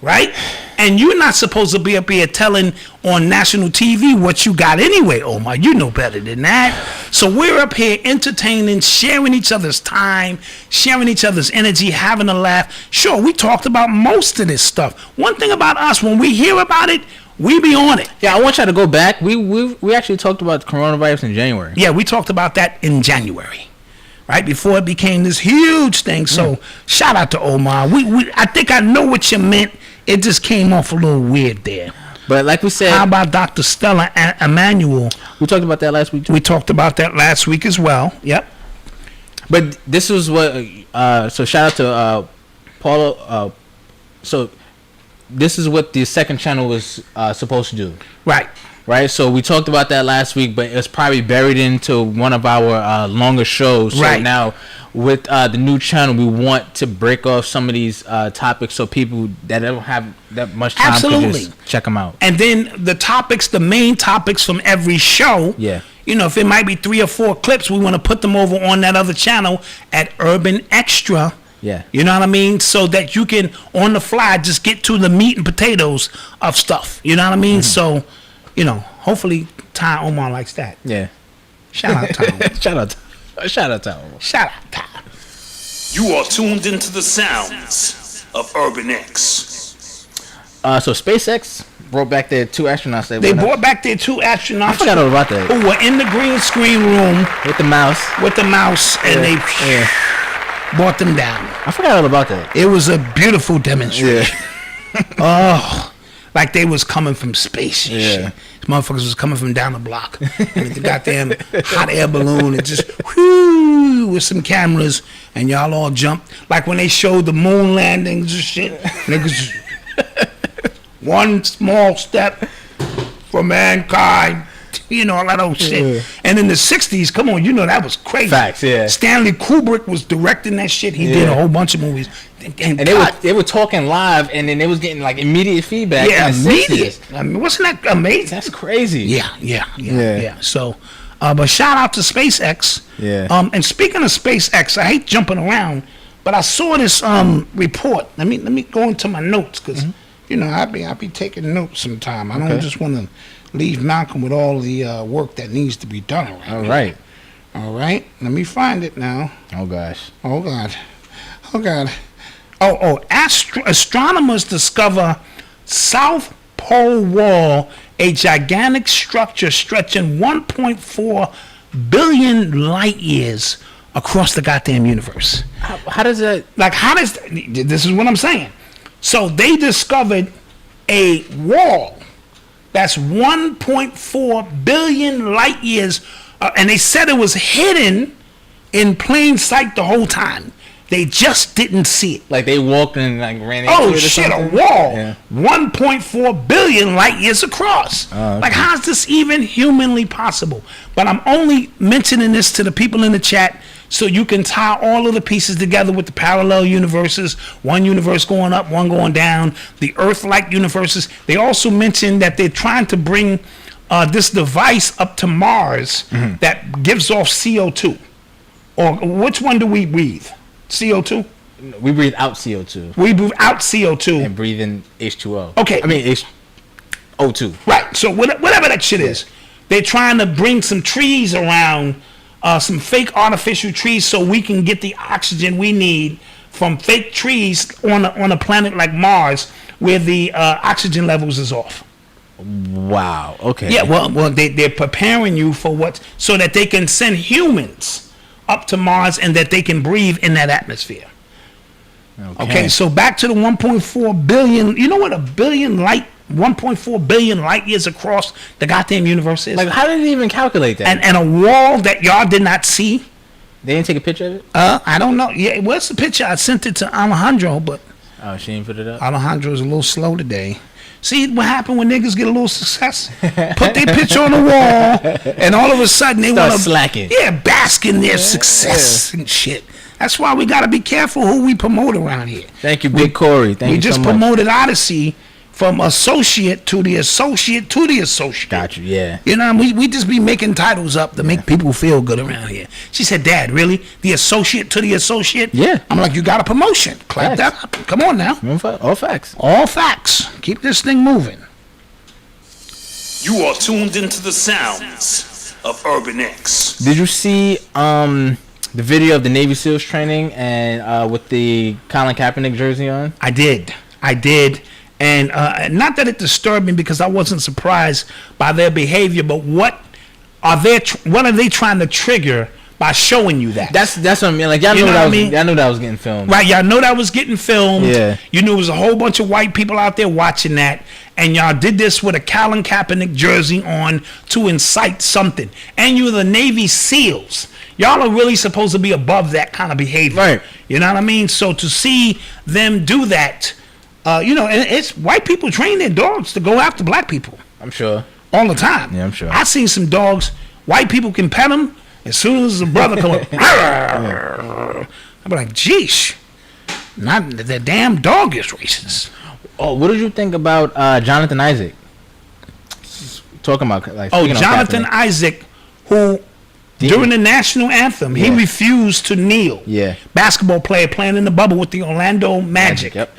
right? And you're not supposed to be up here telling on national TV what you got anyway, Omar. You know better than that. So we're up here entertaining, sharing each other's time, sharing each other's energy, having a laugh. Sure, we talked about most of this stuff. One thing about us, when we hear about it, we be on it. Yeah, I want y'all to go back. We actually talked about coronavirus in January. Yeah, we talked about that in January. Right before it became this huge thing. So shout out to Omar. I think I know what you meant. It just came off a little weird there. But like we said, how about Dr. Stella Emanuel? We talked about that last week too. We talked about that last week as well. Yep. But this was what. So shout out to Paula. So this is what the second channel was supposed to do. Right. Right. So we talked about that last week, but it's probably buried into one of our longer shows. So right. Now with the new channel, we want to break off some of these topics so people that don't have that much time can just check them out. And then the main topics from every show. Yeah. You know, if it might be 3 or 4 clips, we want to put them over on that other channel at Urban Extra. Yeah. You know what I mean? So that you can, on the fly, just get to the meat and potatoes of stuff. You know what I mean? So, you know, hopefully Ty Omar likes that. Yeah. Shout out Ty Omar. Shout out Ty Omar. Shout out Ty. You are tuned into the sounds of Urban X. So SpaceX brought back their 2 astronauts. They brought back their 2 astronauts. I forgot all about that. Who were in the green screen room with the mouse. And they brought them down. I forgot all about that. It was a beautiful demonstration. Oh, like they was coming from space. And shit. These motherfuckers was coming from down the block. And the goddamn hot air balloon and just whoo with some cameras, and y'all all jumped. Like when they showed the moon landings and shit. Niggas, one small step for mankind. You know, all that old shit. And in the 60s, come on, you know that was crazy. Facts, yeah. Stanley Kubrick was directing that shit. He did a whole bunch of movies. And they were talking live, and then they was getting like immediate feedback. Yeah, immediate. I mean, wasn't that amazing? That's crazy. Yeah. So, but shout out to SpaceX. Yeah. And speaking of SpaceX, I hate jumping around, but I saw this report. Let me go into my notes because you know I be taking notes sometime. I don't just want to leave Malcolm with all the work that needs to be done around. All right. All right, let me find it now. Oh gosh. Oh God. Oh God. Astronomers discover South Pole Wall, a gigantic structure stretching 1.4 billion light years across the goddamn universe. How does that? This is what I'm saying. So they discovered a wall that's 1.4 billion light years, and they said it was hidden in plain sight the whole time. They just didn't see it. Like they walked and like ran into Oh it or shit! something? A wall, Yeah. 1.4 billion light years across. Oh, okay. Like, how's this even humanly possible? But I'm only mentioning this to the people in the chat so you can tie all of the pieces together with the parallel universes. One universe going up, one going down. The Earth-like universes. They also mentioned that they're trying to bring this device up to Mars that gives off CO2. Or which one do we breathe? CO2? We breathe out CO2 We breathe out CO2. and breathe in H2O. Okay. I mean O2. Right. So whatever that shit is, they're trying to bring some trees around, some fake artificial trees, so we can get the oxygen we need from fake trees on a planet like Mars, where the oxygen levels is off. Wow. Okay. Yeah. Well, they're preparing you for what, so that they can send humans up to Mars and that they can breathe in that atmosphere. Okay, so back to the 1.4 billion. You know what 1.4 billion light years across the goddamn universe is? Like, how did they even calculate that? And a wall that y'all did not see? They didn't take a picture of it? I don't know. Yeah, what's the picture? I sent it to Alejandro, but Oh, she didn't put it up? Alejandro's a little slow today. See what happened when niggas get a little success? Put their picture on the wall, and all of a sudden they Start want to slacking. Yeah, bask in their success and shit. That's why we gotta be careful who we promote around here. Thank you, Big Corey. Thank you We just so much. promoted Odyssey from associate to the associate to the associate. Got you, yeah. You know, we just be making titles up to make people feel good around here. She said, Dad, really? The associate to the associate? Yeah. I'm like, you got a promotion. Clap Facts. that up. Come on now. All facts. All facts. Keep this thing moving. You are tuned into the sounds of Urban X. Did you see the video of the Navy SEALs training and with the Colin Kaepernick jersey on? I did. And not that it disturbed me, because I wasn't surprised by their behavior, but what are they trying to trigger by showing you that? That's what I mean. Like, y'all knew that was getting filmed. Right, y'all know that was getting filmed. Yeah. You knew it was a whole bunch of white people out there watching that, and y'all did this with a Colin Kaepernick jersey on to incite something. And you're the Navy SEALs. Y'all are really supposed to be above that kind of behavior. Right. You know what I mean? So to see them do that, and it's white people train their dogs to go after black people I'm sure. all the time. Yeah, I'm sure. I seen some dogs, white people can pet them. As soon as the brother come up, I'm like, geesh, not the damn dog is racist. Oh, what did you think about Jonathan Isaac? Talking about Jonathan Isaac, who during the national anthem, he refused to kneel. Yeah. Basketball player playing in the bubble with the Orlando Magic. Yep.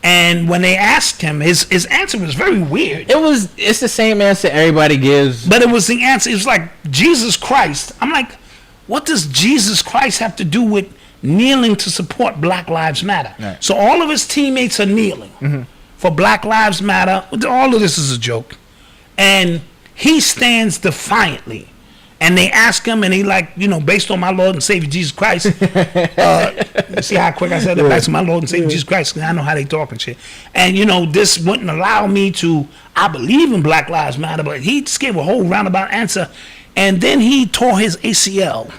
And when they asked him, his answer was very weird. It's the same answer everybody gives. But it was the answer. It was like, Jesus Christ. I'm like, what does Jesus Christ have to do with kneeling to support Black Lives Matter? Right. So all of his teammates are kneeling for Black Lives Matter. All of this is a joke. And he stands defiantly. And they ask him, and he based on my Lord and Savior Jesus Christ. See how quick I said it? Based on my Lord and Savior Jesus Christ, because I know how they talk and shit. And, this wouldn't allow me to, I believe in Black Lives Matter, but he just gave a whole roundabout answer. And then he tore his ACL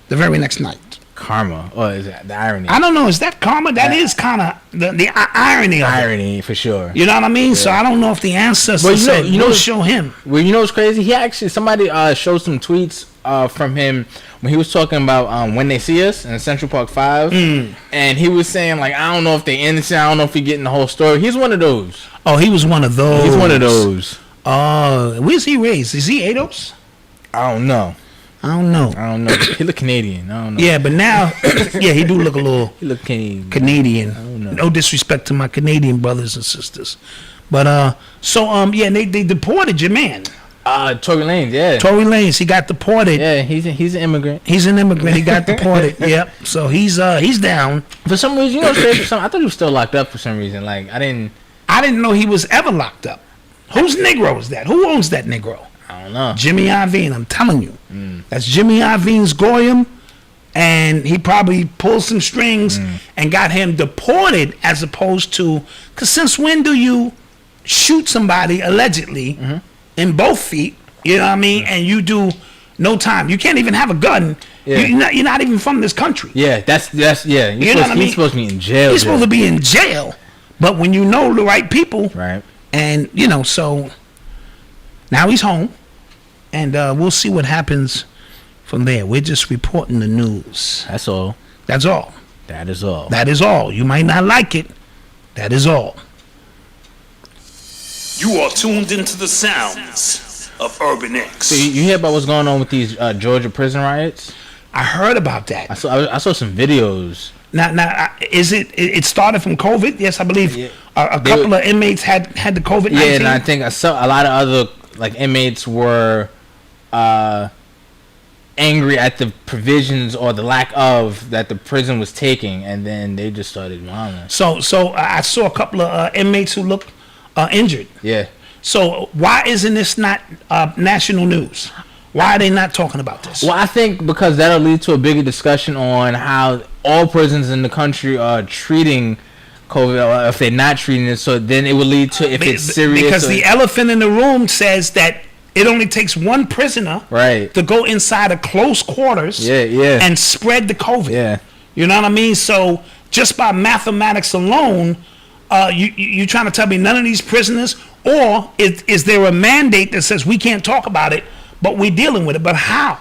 the very next night. Karma. Or is that the irony? I don't know. Is that karma? That is kind of the irony of it. Irony, for sure. You know what I mean? Yeah. So I don't know if the ancestors said, we'll show him. Well, you know what's crazy? He actually, somebody showed some tweets from him when he was talking about When They See Us in Central Park 5. And he was saying, like, I don't know if they innocent. I don't know if you're getting the whole story. He's one of those. Oh, he was one of those. He's one of those. Where's he raised? Is he Ados? I don't know. He look Canadian. I don't know. Yeah, but now, he do look a little. He look Canadian. I don't know. No disrespect to my Canadian brothers and sisters, but they deported your man. Tory Lanez, yeah. Tory Lanez, he got deported. Yeah, he's an immigrant. He's an immigrant. He got deported. Yep. So he's down. For some reason, I thought he was still locked up for some reason. Like I didn't know he was ever locked up. Whose Negro is that? Who owns that Negro? I don't know. Jimmy Iovine, I'm telling you. That's Jimmy Iovine's Goyim, and he probably pulled some strings and got him deported as opposed to, because since when do you shoot somebody allegedly in both feet, you know what I mean, and you do no time? You can't even have a gun. Yeah. You're not even from this country. Yeah, that's yeah. He's supposed to be in jail. He's supposed to be in jail. But when you know the right people, right, and so now he's home, and we'll see what happens from there. We're just reporting the news. That's all. That's all. That is all. That is all. You might not like it. That is all. You are tuned into the sounds of Urban X. So you hear about what's going on with these Georgia prison riots? I heard about that. I saw some videos. Now, is it started from COVID? Yes, I believe a couple of inmates had the COVID-19. Yeah, and I think I saw a lot of other inmates were angry at the provisions or the lack of that the prison was taking, and then they just started wilding. So I saw a couple of inmates who looked injured. Yeah. So why isn't this not national news? Why are they not talking about this? Well, I think because that'll lead to a bigger discussion on how all prisons in the country are treating COVID, or if they're not treating it. So then it would lead to if it's serious. Because the elephant in the room says that it only takes one prisoner to go inside of close quarters and spread the COVID. Yeah. You know what I mean? So just by mathematics alone, you trying to tell me none of these prisoners, or is there a mandate that says we can't talk about it, but we're dealing with it? But how?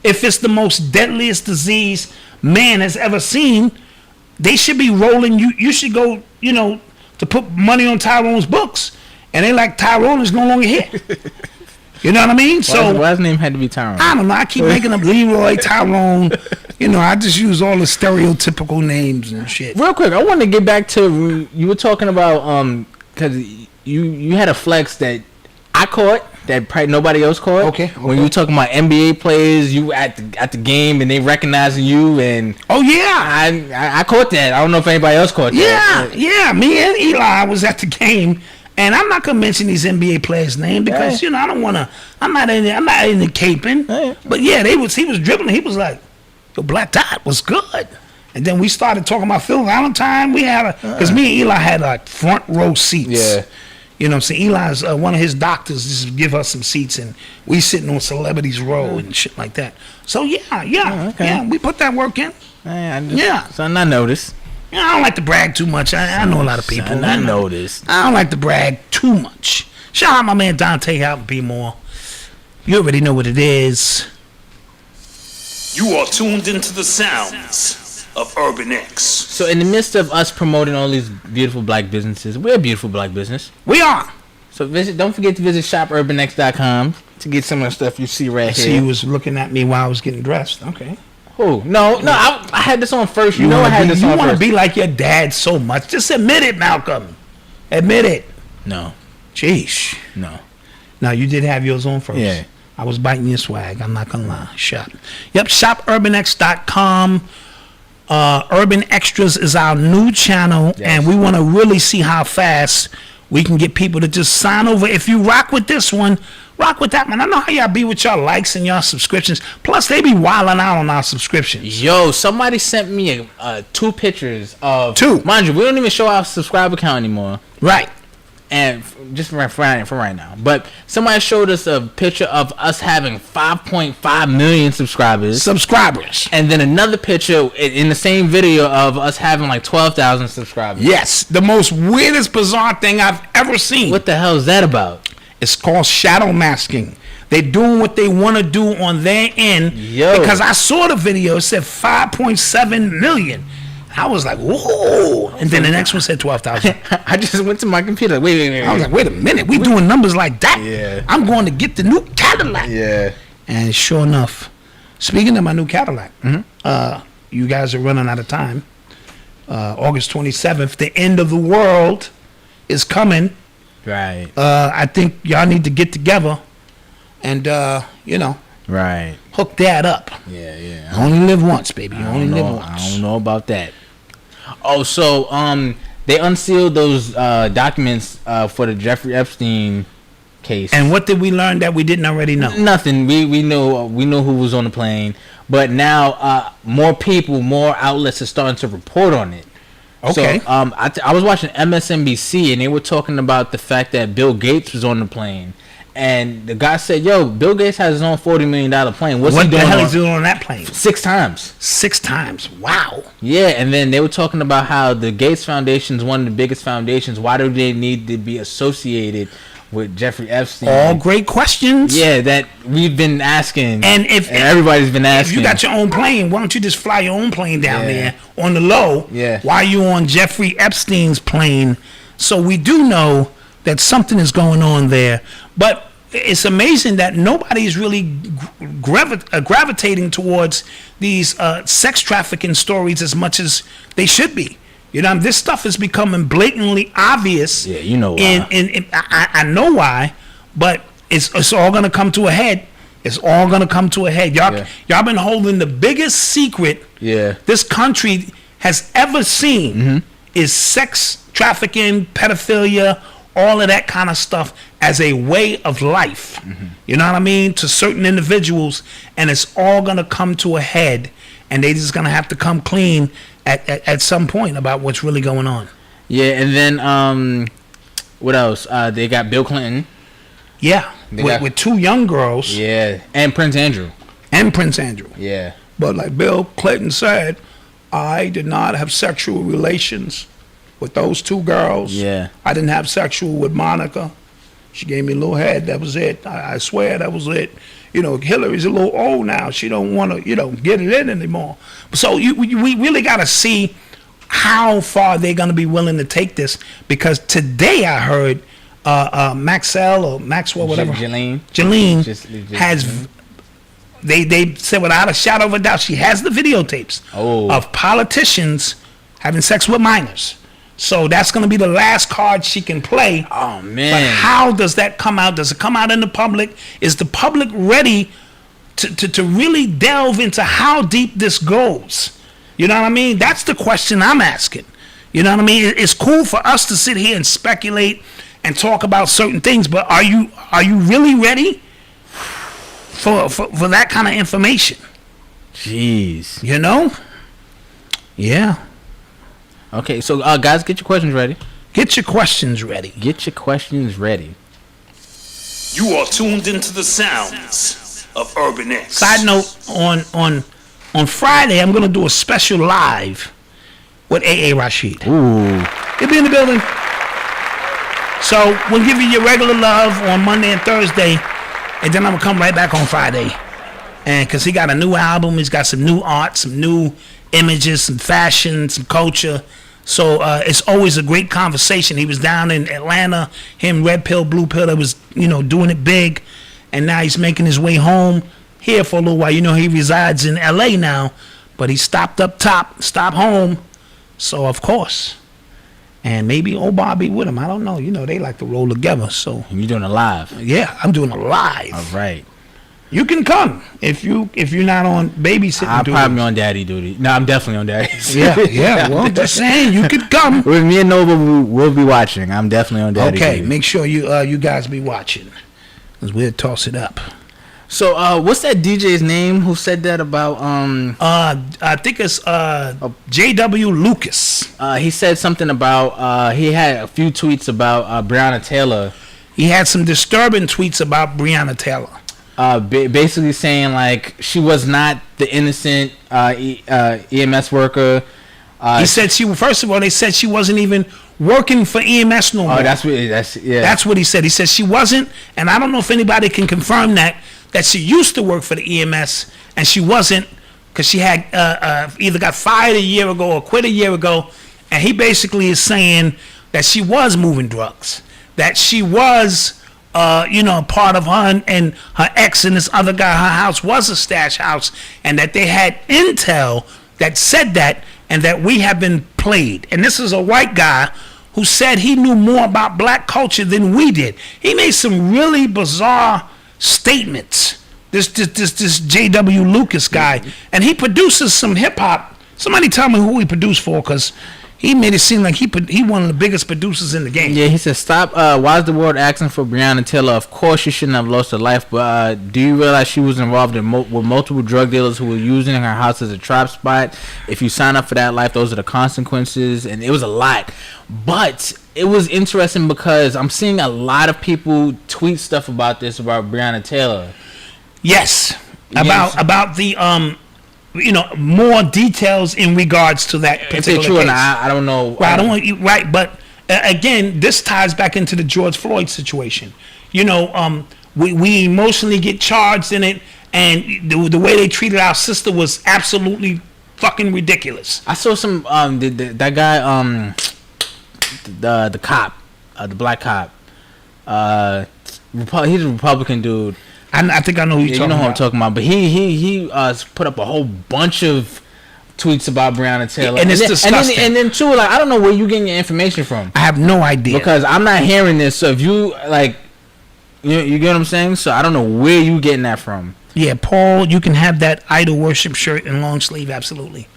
If it's the most deadliest disease man has ever seen, they should be rolling. You should go, to put money on Tyrone's books, and they like Tyrone is no longer here. You know what I mean? Why his name had to be Tyrone? I don't know. I keep making up Leroy, Tyrone. I just use all the stereotypical names and shit. Real quick, I want to get back to you were talking about because you had a flex that I caught that probably nobody else caught. Okay. When you were talking about NBA players, you at the game and they recognizing you and I caught that. I don't know if anybody else caught that. Yeah. Me and Eli was at the game. And I'm not gonna mention these NBA players' name because I don't wanna. I'm not in the caping. But he was dribbling. He was like, "Yo, Black Dot was good." And then we started talking about Phil Valentine. We had because me and Eli had like front row seats. Yeah. You know what I'm saying? Eli's one of his doctors just give us some seats, and we sitting on celebrities row and shit like that. So yeah, we put that work in. So I noticed. I don't like to brag too much. I know a lot of people. I noticed. I don't like to brag too much. Shout out my man Dante out Be More. You already know what it is. You are tuned into the sounds of Urban X. So in the midst of us promoting all these beautiful black businesses, we're a beautiful black business. We are. So don't forget to visit shopurbanx.com to get some of the stuff you see right here. See, you was looking at me while I was getting dressed. Okay. Who? No, I had this on first. I had this on first. You want to be like your dad so much. Just admit it, Malcolm. Admit it. No. Jeez. No. No, you did have yours on first. Yeah. I was biting your swag. I'm not going to lie. shopurbanx.com. Urban Extras is our new channel, and we want to really see how fast we can get people to just sign over. If you rock with this one, rock with that one. I know how y'all be with y'all likes and y'all subscriptions. Plus, they be wilding out on our subscriptions. Yo, somebody sent me 2 pictures of... 2? Mind you, we don't even show our subscriber count anymore. Right. And just for right now. But somebody showed us a picture of us having 5.5 million subscribers. And then another picture in the same video of us having like 12,000 subscribers. Yes. The most weirdest, bizarre thing I've ever seen. What the hell is that about? It's called shadow masking. They're doing what they want to do on their end. Yo. Because I saw the video. It said 5.7 million. I was like, whoa. And then the next one said 12,000. I just went to my computer. Wait. I was like, wait a minute. We doing numbers like that. Yeah. I'm going to get the new Cadillac. Yeah. And sure enough, speaking of my new Cadillac, you guys are running out of time. August 27th, the end of the world is coming. Right. I think y'all need to get together and Right. hook that up. Yeah, yeah. You only live once, baby. You only live once. I don't know about that. Oh, so they unsealed those documents for the Jeffrey Epstein case. And what did we learn that we didn't already know? Nothing. We know who was on the plane, but now more people, more outlets are starting to report on it. Okay. So I was watching MSNBC and they were talking about the fact that Bill Gates was on the plane. And the guy said, "Yo, Bill Gates has his own $40 million plane. What the hell is he doing on that plane? 6 times. 6 times. Wow. Yeah, and then they were talking about how the Gates Foundation is one of the biggest foundations. Why do they need to be associated with Jeffrey Epstein?" All great questions. Yeah, that we've been asking, and everybody's been asking. If you got your own plane, why don't you just fly your own plane down there on the low? Yeah. Why are you on Jeffrey Epstein's plane? So we do know that something is going on there, but it's amazing that nobody is really gravitating towards these sex trafficking stories as much as they should be. This stuff is becoming blatantly obvious. Yeah, you know why. I know why, but it's all gonna come to a head. It's all gonna come to a head. Y'all been holding the biggest secret this country has ever seen is sex trafficking, pedophilia, all of that kind of stuff as a way of life. You know what I mean? To certain individuals, and it's all gonna come to a head, and they just gonna have to come clean at some point about what's really going on. Yeah, and then what else? They got Bill Clinton. Yeah, with 2 young girls. Yeah, and Prince Andrew. Yeah. But like Bill Clinton said, I did not have sexual relations with those 2 girls. Yeah. I didn't have sexual with Monica. She gave me a little head. That was it. I swear that was it. Hillary's a little old now. She don't want to, get it in anymore. So we really got to see how far they're going to be willing to take this. Because today I heard Maxwell or Maxwell, whatever. Jolene has... They said without a shadow of a doubt, she has the videotapes of politicians having sex with minors. So that's going to be the last card she can play. Oh, man. But how does that come out? Does it come out in the public? Is the public ready to really delve into how deep this goes? You know what I mean? That's the question I'm asking. You know what I mean? It's cool for us to sit here and speculate and talk about certain things, but are you really ready for that kind of information? Jeez. Yeah. Okay, so guys, get your questions ready. Get your questions ready. You are tuned into the sounds of Urban X. Side note, on Friday, I'm going to do a special live with A.A. Rashid. Ooh. He'll be in the building. So we'll give you your regular love on Monday and Thursday, and then I'm going to come right back on Friday. And because he got a new album, he's got some new art, some new images, some fashion, some culture. So it's always a great conversation. He was down in Atlanta, him, Red Pill, Blue Pill, that was, doing it big. And now he's making his way home here for a little while. He resides in L.A. now, but he stopped up top, stopped home. So, of course. And maybe old Bobby with him. I don't know. They like to roll together. So you're doing a live? Yeah, I'm doing a live. All right. You can come if you're not on babysitting. I'm probably on daddy duty. No, I'm definitely on daddy. Yeah. Well, just saying, you could come. With me and Nova, we'll be watching. I'm definitely on daddy duty. Okay, make sure you guys be watching, because we'll toss it up. So, what's that DJ's name who said that about? I think it's J.W. Lucas. He said something about. He had a few tweets about Breonna Taylor. He had some disturbing tweets about Breonna Taylor. Basically saying like she was not the innocent EMS worker. He said first of all, they said she wasn't even working for EMS no more. Oh, that's what he said. He said she wasn't, and I don't know if anybody can confirm that she used to work for the EMS and she wasn't, because she had either got fired a year ago or quit a year ago. And he basically is saying that she was moving drugs, that she was part of her and her ex and this other guy, her house was a stash house, and that they had intel that said that, and that we have been played. And this is a white guy who said he knew more about black culture than we did. He made some really bizarre statements. This J.W. Lucas guy, and he produces some hip hop. Somebody tell me who he produced for, because he made it seem like he one of the biggest producers in the game. Yeah, he said, "Stop. Why is the world asking for Breonna Taylor? Of course, she shouldn't have lost her life. But do you realize she was involved in with multiple drug dealers who were using her house as a trap spot? If you sign up for that life, those are the consequences." And it was a lot, but it was interesting because I'm seeing a lot of people tweet stuff about Breonna Taylor. Yes, about the more details in regards to that particular if they're true case. Or not, I don't know. Right, I don't want you right, but again, this ties back into the George Floyd situation. We emotionally get charged in it, and the way they treated our sister was absolutely fucking ridiculous. I saw some that guy the cop, the black cop. He's a Republican dude. I think I know who you're talking about. You know who I'm talking about. But he put up a whole bunch of tweets about Breonna Taylor. And it's disgusting. And then too, like, I don't know where you getting your information from. I have no idea. Because I'm not hearing this. So if you, like, you get what I'm saying? So I don't know where you getting that from. Yeah, Paul, you can have that idol worship shirt and long sleeve, absolutely.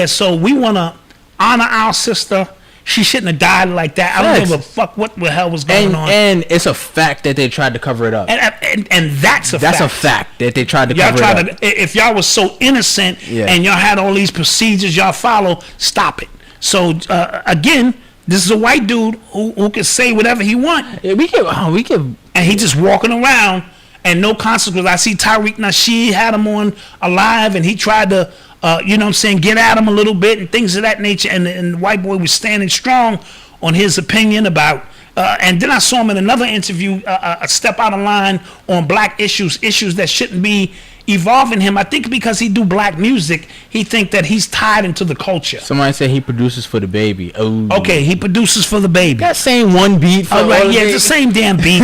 So we want to honor our sister. She shouldn't have died like that. I don't give a fuck what the hell was going on. And it's a fact that they tried to cover it up. And that's a fact. That's a fact that they tried to cover it up. If y'all was so innocent and y'all had all these procedures y'all follow, stop it. So, again, this is a white dude who can say whatever he want. Yeah, we can. And he just walking around and no consequence. I see Tariq Nasheed had him on Alive, and he tried to get at him a little bit and things of that nature. And the white boy was standing strong on his opinion about, and then I saw him in another interview, a step out of line on black issues that shouldn't be evolving him. I think because he do black music, he think that he's tied into the culture. Somebody said he produces for the baby. Oh. Okay, he produces for the baby. That same one beat. For it's the same damn beat.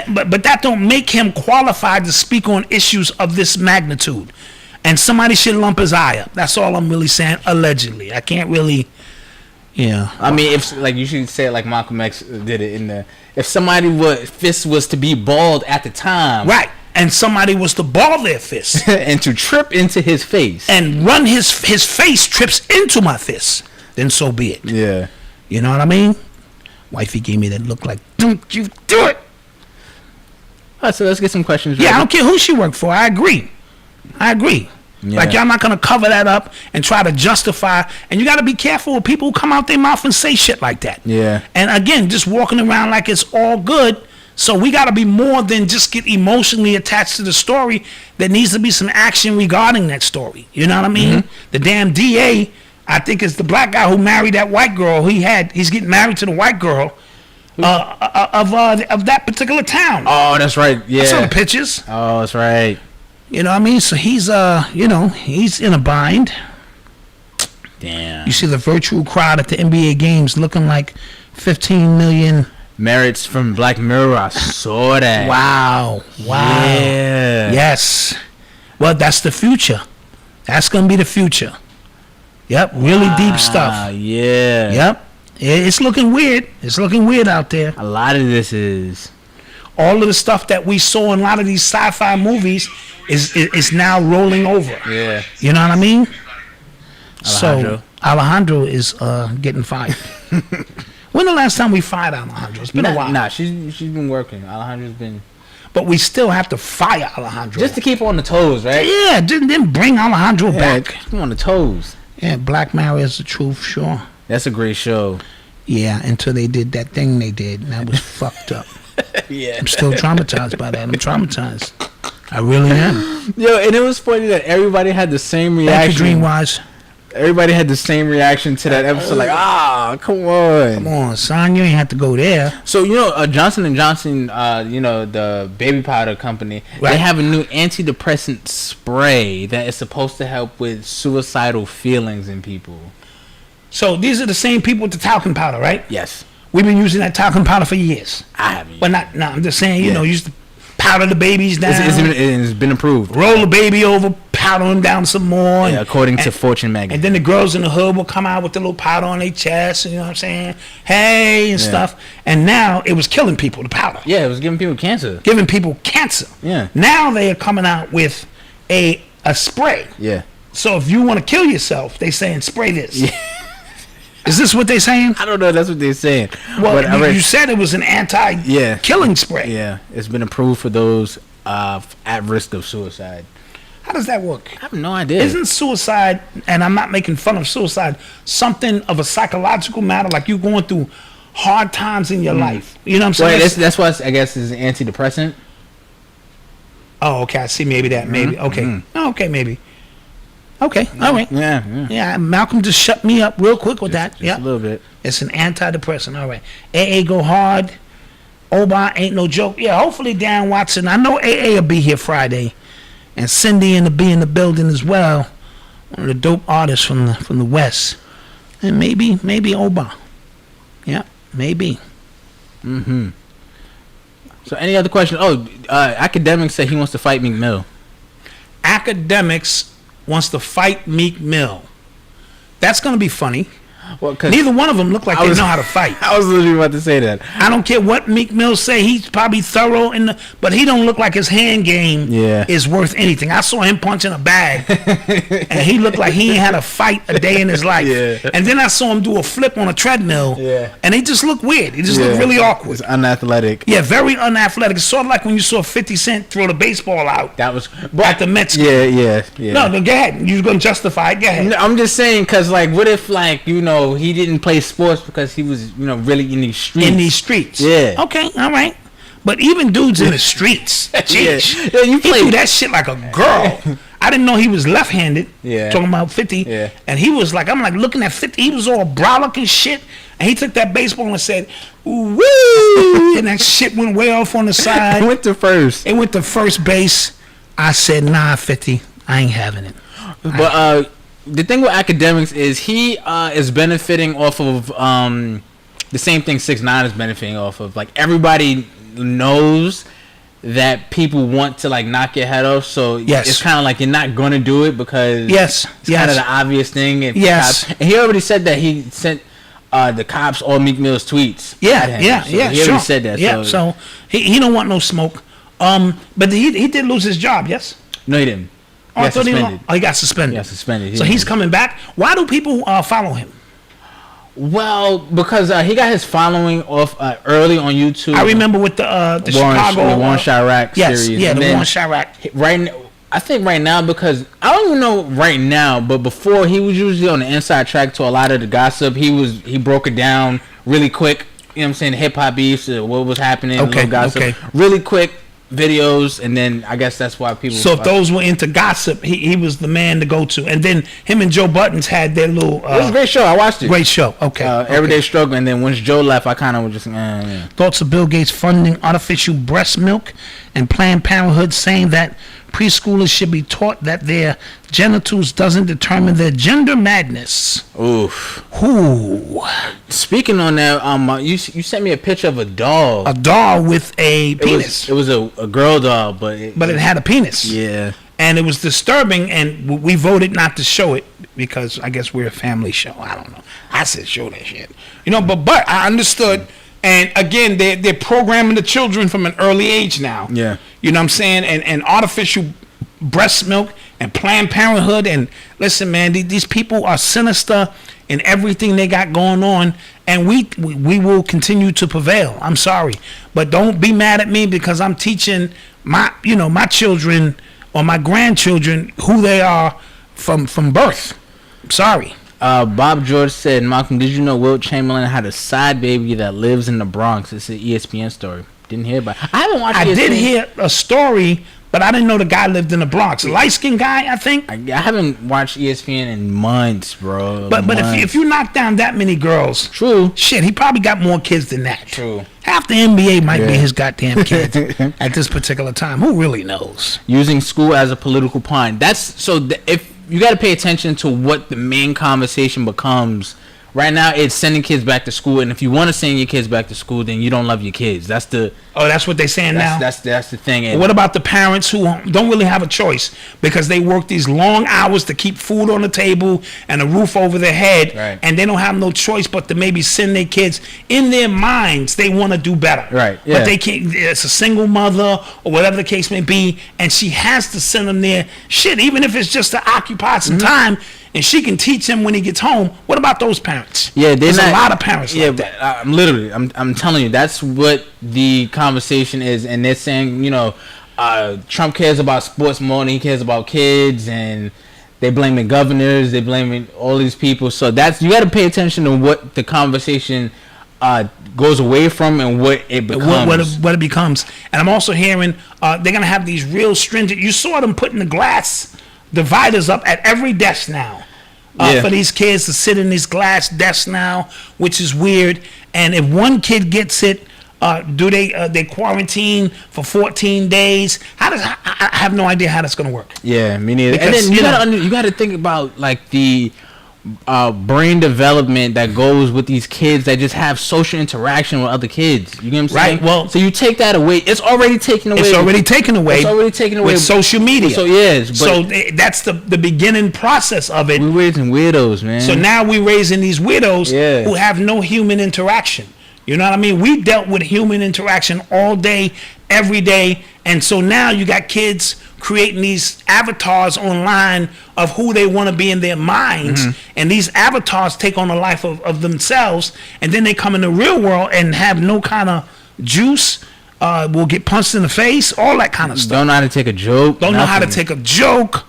But that don't make him qualified to speak on issues of this magnitude. And somebody should lump his eye up. That's all I'm really saying. Allegedly, I can't really. Yeah. I mean, if like you should say it like Malcolm X did it in the. If somebody fist was to be bald at the time, right, and somebody was to ball their fist and to trip into his face and run his face trips into my fist, then so be it. Yeah. You know what I mean? Wifey gave me that look like, don't you do it. All right, so let's get some questions. Yeah, I don't care who she worked for. I agree. Yeah. Like, y'all not going to cover that up and try to justify. And you got to be careful with people who come out their mouth and say shit like that. Yeah. And again, just walking around like it's all good. So we got to be more than just get emotionally attached to the story. There needs to be some action regarding that story. You know what I mean? Mm-hmm. The damn DA, I think it's the black guy who married that white girl. He's getting married to the white girl of that particular town. Oh, that's right. Yeah. I saw the pictures. Oh, that's right. You know what I mean? So he's he's in a bind. Damn. You see the virtual crowd at the NBA games looking like 15 million. Merits from Black Mirror. I saw that. Wow. Yeah. Yes. Well, that's the future. That's going to be the future. Yep. Really deep stuff. Yeah. Yep. It's looking weird. It's looking weird out there. A lot of this is. All of the stuff that we saw in a lot of these sci-fi movies is now rolling over. Yeah. You know what I mean? Alejandro. So Alejandro is getting fired. When the last time we fired Alejandro? It's been a while. Nah, she's been working. Alejandro's been. But we still have to fire Alejandro. Just to keep her on the toes, right? Yeah, then bring Alejandro back. Keep him on the toes. Yeah, Black Mirror is the truth, sure. That's a great show. Yeah, until they did that thing they did, and that was fucked up. Yeah. I'm still traumatized by that. I'm traumatized. I really am. Yo, and it was funny that everybody had the same reaction. Thank you, Dreamwise. Everybody had the same reaction to that episode. Like, come on. Come on, son. You ain't have to go there. So, Johnson & Johnson, the baby powder company, right. They have a new antidepressant spray that is supposed to help with suicidal feelings in people. So, these are the same people with the talcum powder, right? Yes. We've been using that talcum powder for years. I haven't. But I'm just saying, used to powder the babies down. It's been approved. Roll the baby over, powder them down some more. Yeah, according to Fortune magazine. And then the girls in the hood will come out with the little powder on their chest, you know what I'm saying? Hey, and stuff. And now it was killing people, the powder. Yeah, it was giving people cancer. Giving people cancer. Yeah. Now they are coming out with a spray. Yeah. So if you want to kill yourself, they saying spray this. Yeah. Is this what they saying? I don't know. That's what they're saying. Well, you said it was an anti-killing spray. Yeah. It's been approved for those at risk of suicide. How does that work? I have no idea. Isn't suicide, and I'm not making fun of suicide, something of a psychological matter, like you going through hard times in your life? You know what I'm saying? Well, that's why I guess it's an antidepressant. Oh, okay. I see. Maybe that. Maybe. Okay. Oh, okay. Maybe. Okay. All right. Yeah. Malcolm just shut me up real quick with that. Yeah. A little bit. It's an antidepressant. All right. AA go hard. Oba ain't no joke. Yeah. Hopefully Dan Watson. I know AA will be here Friday, and Cindy will be in the building as well. One of the dope artists from the West, and maybe Oba. Yeah. Maybe. Mm-hmm. So any other question? Academics say he wants to fight Meek Mill. Academics wants to fight Meek Mill. That's going to be funny. Well, neither one of them look like they know how to fight. I was literally about to say that. I don't care what Meek Mill say. He's probably thorough but he don't look like his hand game is worth anything. I saw him punching a bag, and he looked like he ain't had a fight a day in his life. Yeah. And then I saw him do a flip on a treadmill, and he just looked weird. He just looked really awkward. It's unathletic. Yeah, very unathletic. It's sort of like when you saw 50 Cent throw the baseball out. That was at the Mets. Yeah. No, go ahead. You're gonna justify it. Go ahead. No, I'm just saying, because what if he didn't play sports because he was really in these streets. Yeah. Okay. All right. But even dudes in the streets, jeez, he do that shit like a girl. I didn't know he was left-handed. Yeah. Talking about 50. Yeah. And he was like, I'm like looking at 50. He was all brolic and shit. And he took that baseball and said, woo! And that shit went way off on the side. It went to first. It went to first base. I said, nah, 50. I ain't having it. But the thing with academics is he is benefiting off of the same thing 6ix9ine is benefiting off of. Like, everybody knows that people want to knock your head off, so it's kind of like you're not gonna do it because it's kind of the obvious thing. And he already said that he sent the cops all Meek Mill's tweets. He already said that. Yeah, so he don't want no smoke. But he did lose his job. Yes. No, he didn't. He got suspended. Yeah, suspended. So he's coming back. Why do people follow him? Well, because he got his following off early on YouTube. I remember with the Chicago Warren Chirac series. Yeah, the Warren Chirac. I think right now, because I don't even know right now, but before he was usually on the inside track to a lot of the gossip. He broke it down really quick. You know what I'm saying? Hip hop beefs, what was happening, gossip, really quick videos, and then I guess that's why people. So if those were into gossip, he was the man to go to. And then him and Joe Buttons had their little. It was a great show. I watched it. Great show. Okay. Everyday Struggle, and then once Joe left, I kind of was just. Thoughts of Bill Gates funding artificial breast milk and Planned Parenthood saying that preschoolers should be taught that their genitals doesn't determine their gender madness. Oof. Ooh. Speaking on that, you sent me a picture of a doll. A doll with a penis. It was a girl doll, but it had a penis. Yeah. And it was disturbing, and we voted not to show it because I guess we're a family show. I don't know. I said show that shit. But I understood. And again, they're programming the children from an early age now. Yeah. You know what I'm saying? And artificial breast milk and Planned Parenthood. And listen, man, these people are sinister in everything they got going on. And we will continue to prevail. I'm sorry. But don't be mad at me because I'm teaching my children or my grandchildren who they are from birth. I'm sorry. Bob George said, Malcolm, did you know Wilt Chamberlain had a side baby that lives in the Bronx? It's an ESPN story. Didn't hear about it. I haven't watched ESPN. I did hear a story, but I didn't know the guy lived in the Bronx. A light-skinned guy, I think. I haven't watched ESPN in months, bro. But if you knock down that many girls, true. Shit, he probably got more kids than that. True. Half the NBA might be his goddamn kids at this particular time. Who really knows? Using school as a political pawn. If you got to pay attention to what the main conversation becomes Right now, it's sending kids back to school, and if you want to send your kids back to school, then you don't love your kids. That's what they're saying now. That's the thing. And what about the parents who don't really have a choice because they work these long hours to keep food on the table and a roof over their head, right. and they don't have no choice but to maybe send their kids. In their minds, they want to do better, right? Yeah. But they can't. It's a single mother or whatever the case may be, and she has to send them there. Shit, even if it's just to occupy some time. And she can teach him when he gets home. What about those parents? Yeah, there's a lot of parents like that. I'm telling you, that's what the conversation is, and they're saying, Trump cares about sports more than he cares about kids, and they blaming governors, they blaming all these people. So you got to pay attention to what the conversation goes away from and what it becomes. What it becomes. And I'm also hearing they're gonna have these real stringent. You saw them putting the glass dividers up at every desk now for these kids to sit in these glass desks now, which is weird. And if one kid gets it, do they quarantine for 14 days? I have no idea how that's gonna work. Yeah, me neither. Because, and then you got to think about like the brain development that goes with these kids that just have social interaction with other kids. You get what I'm saying? Right. Well, so you take that away. It's already taken away. It's already taken away with social media. So yes, so that's the beginning process of it. We're raising weirdos, man. So now we're raising these weirdos who have no human interaction. You know what I mean? We dealt with human interaction all day, every day, and so now you got kids creating these avatars online of who they want to be in their minds, and these avatars take on a life of themselves, and then they come in the real world and have no kind of juice, will get punched in the face, all that kind of stuff. Don't know how to take a joke. Don't know how to take a joke.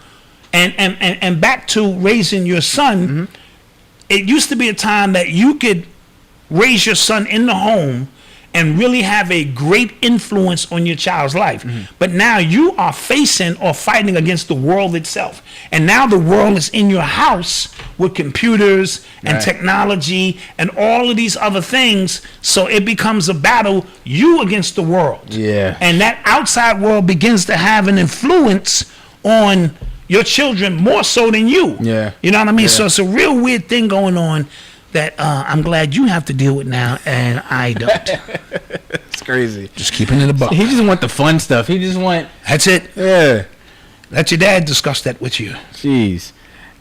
And back to raising your son, it used to be a time that you could raise your son in the home and really have a great influence on your child's life. But now you are facing or fighting against the world itself. And now the world is in your house with computers and technology and all of these other things. So it becomes a battle, you against the world. Yeah. And that outside world begins to have an influence on your children more so than you. Yeah. You know what I mean? Yeah. So it's a real weird thing going on that I'm glad you have to deal with now, and I don't. It's crazy. Just keeping it a buck. He just want the fun stuff. He just want. That's it. Yeah. Let your dad discuss that with you. Jeez.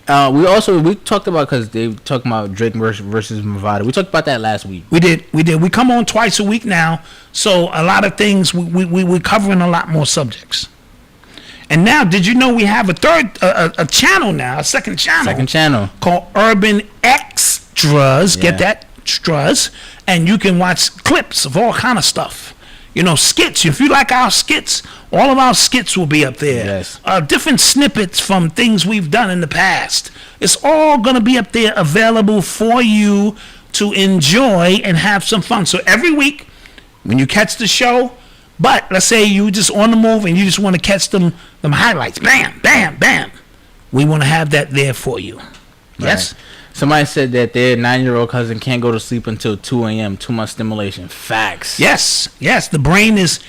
We talked about, because they talking about Drake versus Movado. We talked about that last week. We did. We come on twice a week now, so a lot of things we're covering a lot more subjects. And now, did you know we have a channel now, a second channel called Urban Extras. Get that? Extras. And you can watch clips of all kind of stuff. Skits. If you like our skits, all of our skits will be up there. Yes. Different snippets from things we've done in the past. It's all going to be up there available for you to enjoy and have some fun. So every week, when you catch the show, but let's say you just on the move and you just want to catch them highlights. Bam, bam, bam. We want to have that there for you. Yes? Right. Somebody said that their 9-year-old cousin can't go to sleep until 2 a.m. Too much stimulation. Facts. Yes. The brain is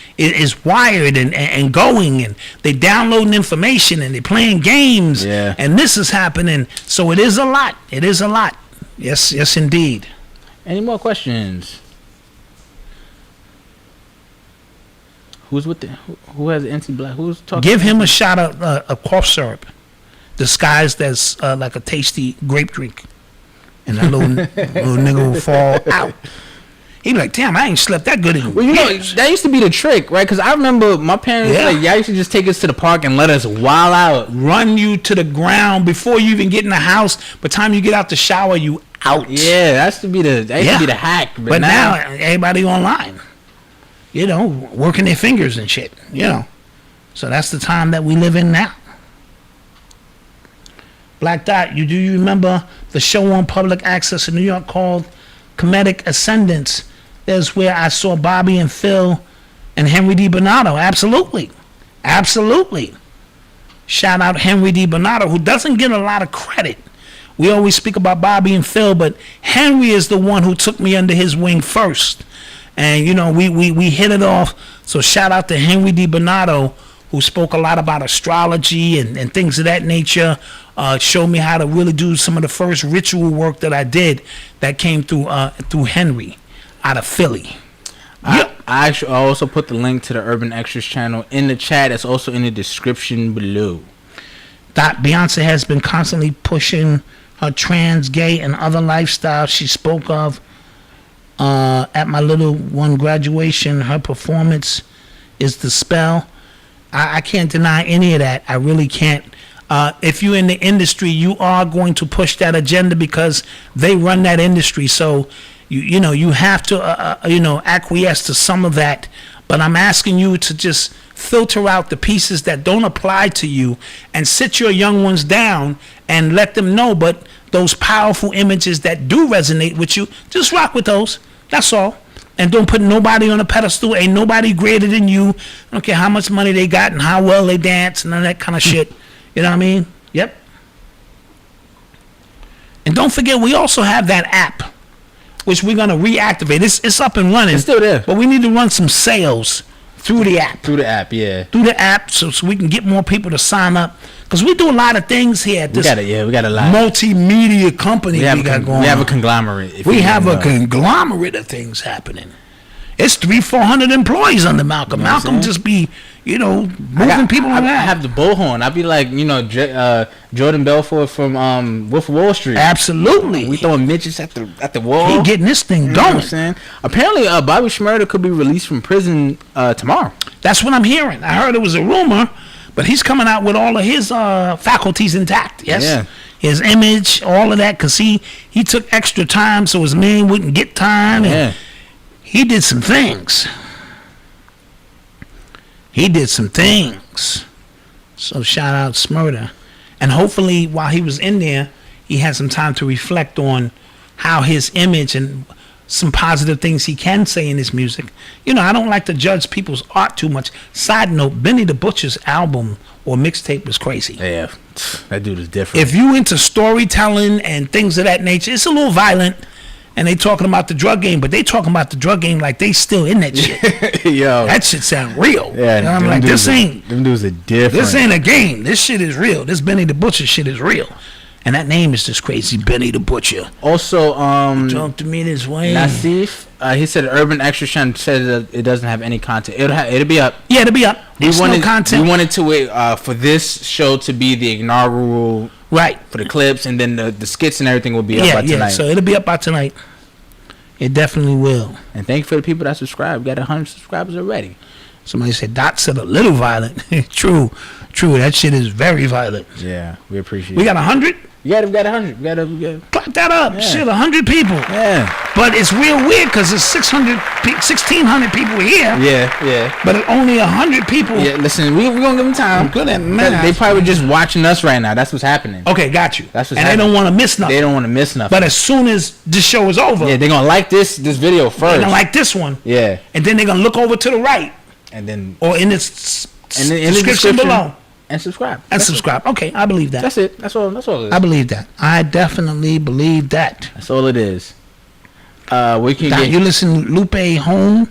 wired and going, and they downloading information and they're playing games. Yeah. And this is happening. So it is a lot. Yes, indeed. Any more questions? Who has anti-black? Who's talking? Give him a shot of cough syrup, disguised as like a tasty grape drink, and that little nigga will fall out. He be like, "Damn, I ain't slept that good in years." That used to be the trick, right? Because I remember my parents y'all used to just take us to the park and let us wild out, run you to the ground before you even get in the house. By the time you get out the shower, you out. Yeah, that used to be the hack. But now everybody online. Working their fingers and shit, So that's the time that we live in now. Black Dot, do you remember the show on public access in New York called Comedic Ascendance? There's where I saw Bobby and Phil and Henry D. Bonato. Absolutely. Shout out Henry D. Bonato, who doesn't get a lot of credit. We always speak about Bobby and Phil, but Henry is the one who took me under his wing first. And we hit it off. So shout out to Henry D. Bonato, who spoke a lot about astrology and things of that nature. Showed me how to really do some of the first ritual work that I did that came through Henry out of Philly. I also put the link to the Urban Extras channel in the chat. It's also in the description below. Beyonce has been constantly pushing her trans, gay, and other lifestyles she spoke of at my little one graduation. Her performance is the spell. I can't deny any of that. I really can't. If you're in the industry, you are going to push that agenda because they run that industry. So, you have to, acquiesce to some of that. But I'm asking you to just filter out the pieces that don't apply to you and sit your young ones down and let them know. But those powerful images that do resonate with you, just rock with those. That's all. And don't put nobody on a pedestal. Ain't nobody greater than you. I don't care how much money they got and how well they dance and all that kind of shit. You know what I mean? Yep. And don't forget, we also have that app, which we're going to reactivate. It's up and running. It's still there. But we need to run some sales through the app. Through the app, yeah. Through the app so we can get more people to sign up. Because we do a lot of things here at this we got a lot. multimedia company we got going on. We have a conglomerate. We have a conglomerate of things happening. It's 300-400 employees under Malcolm. You know Malcolm just be, moving people around. I have the bullhorn. I'd be like, Jordan Belfort from Wolf of Wall Street. Absolutely. We throwing midgets at the wall. He getting this thing going. You know what I'm saying? Apparently, Bobby Shmurda could be released from prison tomorrow. That's what I'm hearing. I heard it was a rumor, but he's coming out with all of his faculties intact. Yes. Yeah. His image, all of that, because he took extra time so his man wouldn't get time. Yeah. And he did some things. So shout out Smurda. And hopefully while he was in there, he had some time to reflect on how his image and some positive things he can say in his music. I don't like to judge people's art too much. Side note, Benny the Butcher's album or mixtape was crazy. Yeah, that dude is different. If you into storytelling and things of that nature, it's a little violent. And they talking about the drug game, but they talking about the drug game like they still in that shit. Yo, that shit sound real. Yeah, and I'm like, them dudes are different. This ain't a game. This shit is real. This Benny the Butcher shit is real. And that name is just crazy, Benny the Butcher. Also, talk to me this way. Nasif, he said Urban Extra Channel said that it doesn't have any content. It'll be up. Yeah, it'll be up. No content. We wanted to for this show to be the inaugural. Right. For the clips, and then the skits and everything will be up by tonight. Yeah, so it'll be up by tonight. It definitely will. And thank you for the people that subscribe. We got 100 subscribers already. Somebody said Dot said a little violent. True. That shit is very violent. Yeah, we appreciate it. We got 100? Yeah, we got 100. We got clap that up. Yeah. Shit, 100 people. Yeah. But it's real weird because there's 1,600 people here. Yeah. But only 100 people. Yeah, listen, we're going to give them time. I'm good at math. They probably just watching us right now. That's what's happening. Okay, got you. That's what's happening. They don't want to miss nothing. They don't want to miss nothing. But as soon as this show is over. Yeah, they're going to like this video first. They're going to like this one. Yeah. And then they're going to look over to the right. And then. Or in the description below. And subscribe. Okay, I believe that. That's it. That's all it is. I believe that. I definitely believe that. That's all it is. We can you listen to Lupe Home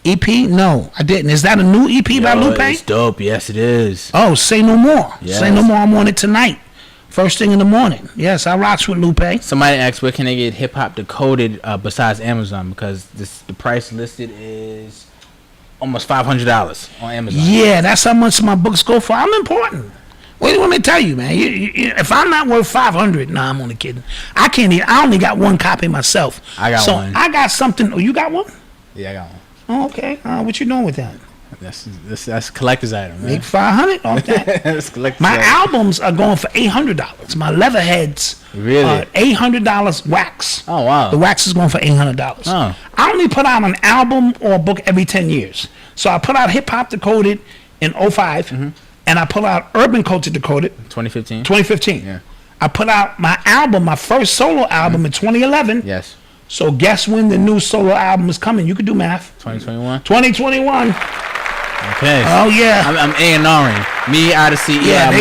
EP? No, I didn't. Is that a new EP by Lupe? It's dope. Yes, it is. Oh, Say No More. Yes. Say No More. I'm on it tonight. First thing in the morning. Yes, I rocks with Lupe. Somebody asked where can they get hip hop decoded besides Amazon, because the price listed is almost $500 on Amazon. Yeah, that's how much my books go for. I'm important. What do you want me to tell you, man? If I'm not worth $500, nah, I'm only kidding. I can't even. I only got one copy myself. I got one. I got something. Oh, you got one? Yeah, I got one. Oh, okay. What you doing with that? That's a collector's item, man. Make $500 off that. That's collector's My item. albums are going for $800. My Leatherheads. Really? $800 wax. Oh, wow. The wax is going for $800. Oh. I only put out an album or a book every 10 years. So I put out Hip Hop Decoded in 2005, and I put out Urban Culture Decoded 2015. Yeah. I put out my album, my first solo album in 2011. Yes. So guess when the new solo album is coming? You can do math. 2021. 2021. Okay. Oh yeah. I'm A&Ring. Me, Odyssey, yeah.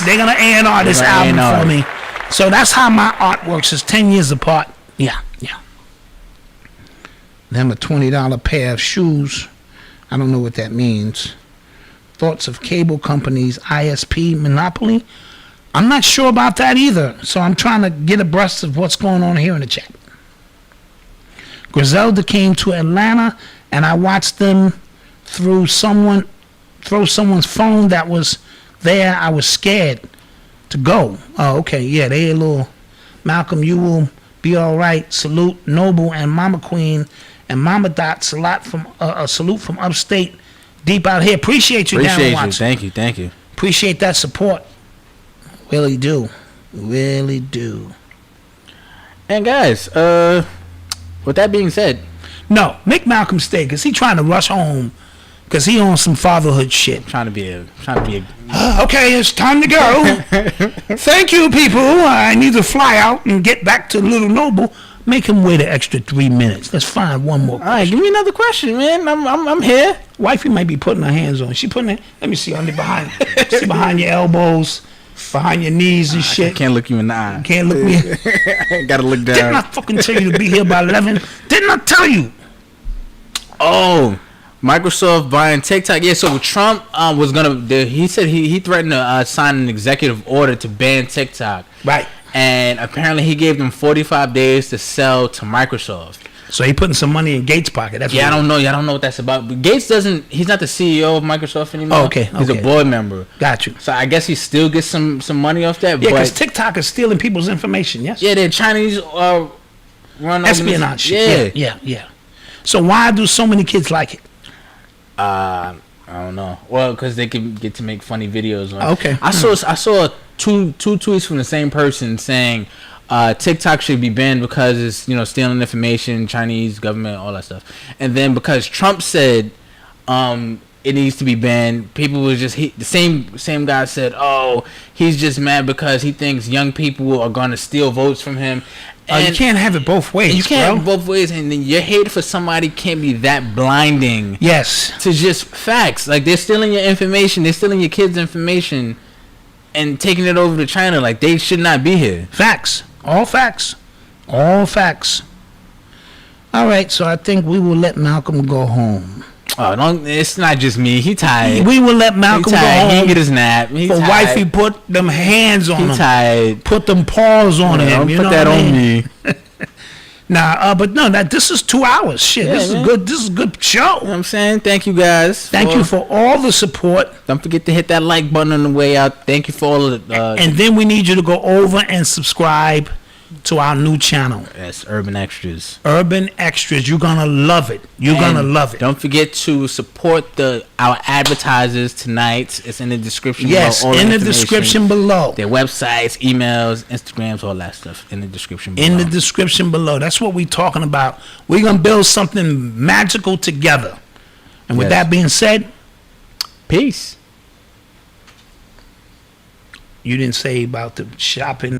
They're gonna A&R this album for me. So that's how my art works. It's 10 years apart. Yeah. Them a $20 pair of shoes. I don't know what that means. thoughts of cable companies' ISP monopoly. I'm not sure about that either, so I'm trying to get abreast of what's going on here in the chat. Griselda came to Atlanta, and I watched them throw someone's phone that was there. I was scared to go. Oh, okay, yeah, they a little. Malcolm, you will be all right. Salute Noble and Mama Queen and Mama Dot. A salute from upstate, deep out here. Appreciate you down watching. Thank you. Appreciate that support. Really do. And guys, with that being said, no, make Malcolm stay because he trying to rush home because he on some fatherhood shit. Trying to be a. Okay, it's time to go. Thank you, people. I need to fly out and get back to Little Noble. Make him wait an extra 3 minutes. Let's find one more question. All right, give me another question, man. I'm here. Wifey might be putting her hands on. She putting it. Let me see under behind. See behind your elbows, behind your knees and shit. I can't look you in the eye. Can't look me. Gotta look down. Didn't I fucking tell you to be here by 11? Didn't I tell you? Oh, Microsoft buying TikTok. Yeah, so Trump was gonna. He said he threatened to sign an executive order to ban TikTok. Right. And apparently he gave them 45 days to sell to Microsoft. So he putting some money in Gates' pocket. That's I don't know. I don't know what that's about. But Gates doesn't. He's not the CEO of Microsoft anymore. Oh, okay. He's a board member. Got you. So I guess he still gets some money off that. Yeah, because TikTok is stealing people's information. Yes. Yeah, they're Chinese run espionage shit. Yeah. So why do so many kids like it? I don't know. Well, because they can get to make funny videos. Okay. I saw two tweets from the same person saying TikTok should be banned because it's stealing information, Chinese government, all that stuff. And then because Trump said it needs to be banned, people was just the same guy said, oh, he's just mad because he thinks young people are going to steal votes from him. And you can't have it both ways. You can't have it both ways, and then your hate for somebody can't be that blinding. Yes. To just facts. Like, they're stealing your information, they're stealing your kids' information and taking it over to China. Like, they should not be here. Facts. All facts. All facts. All right, so I think we will let Malcolm go home. Oh, it's not just me. He tired. We will let Malcolm go home. He didn't get his nap. He tired. Wifey put them hands on him. He tired. Put them paws on him. Don't put that on me. Nah, but no, this is 2 hours. Shit, yeah, this is a good show. You know what I'm saying? Thank you guys. Thank you for all the support. Don't forget to hit that like button on the way out. Thank you for all of the and then we need you to go over and subscribe to our new channel. Yes, Urban Extras. Urban Extras. You're gonna love it. Gonna love it. Don't forget to support our advertisers tonight. It's in the description below. Yes, in the description below. Their websites, emails, Instagrams, all that stuff in the description below. In the description below. That's what we're talking about. We're gonna build something magical together. And with that being said, peace. You didn't say about the shopping.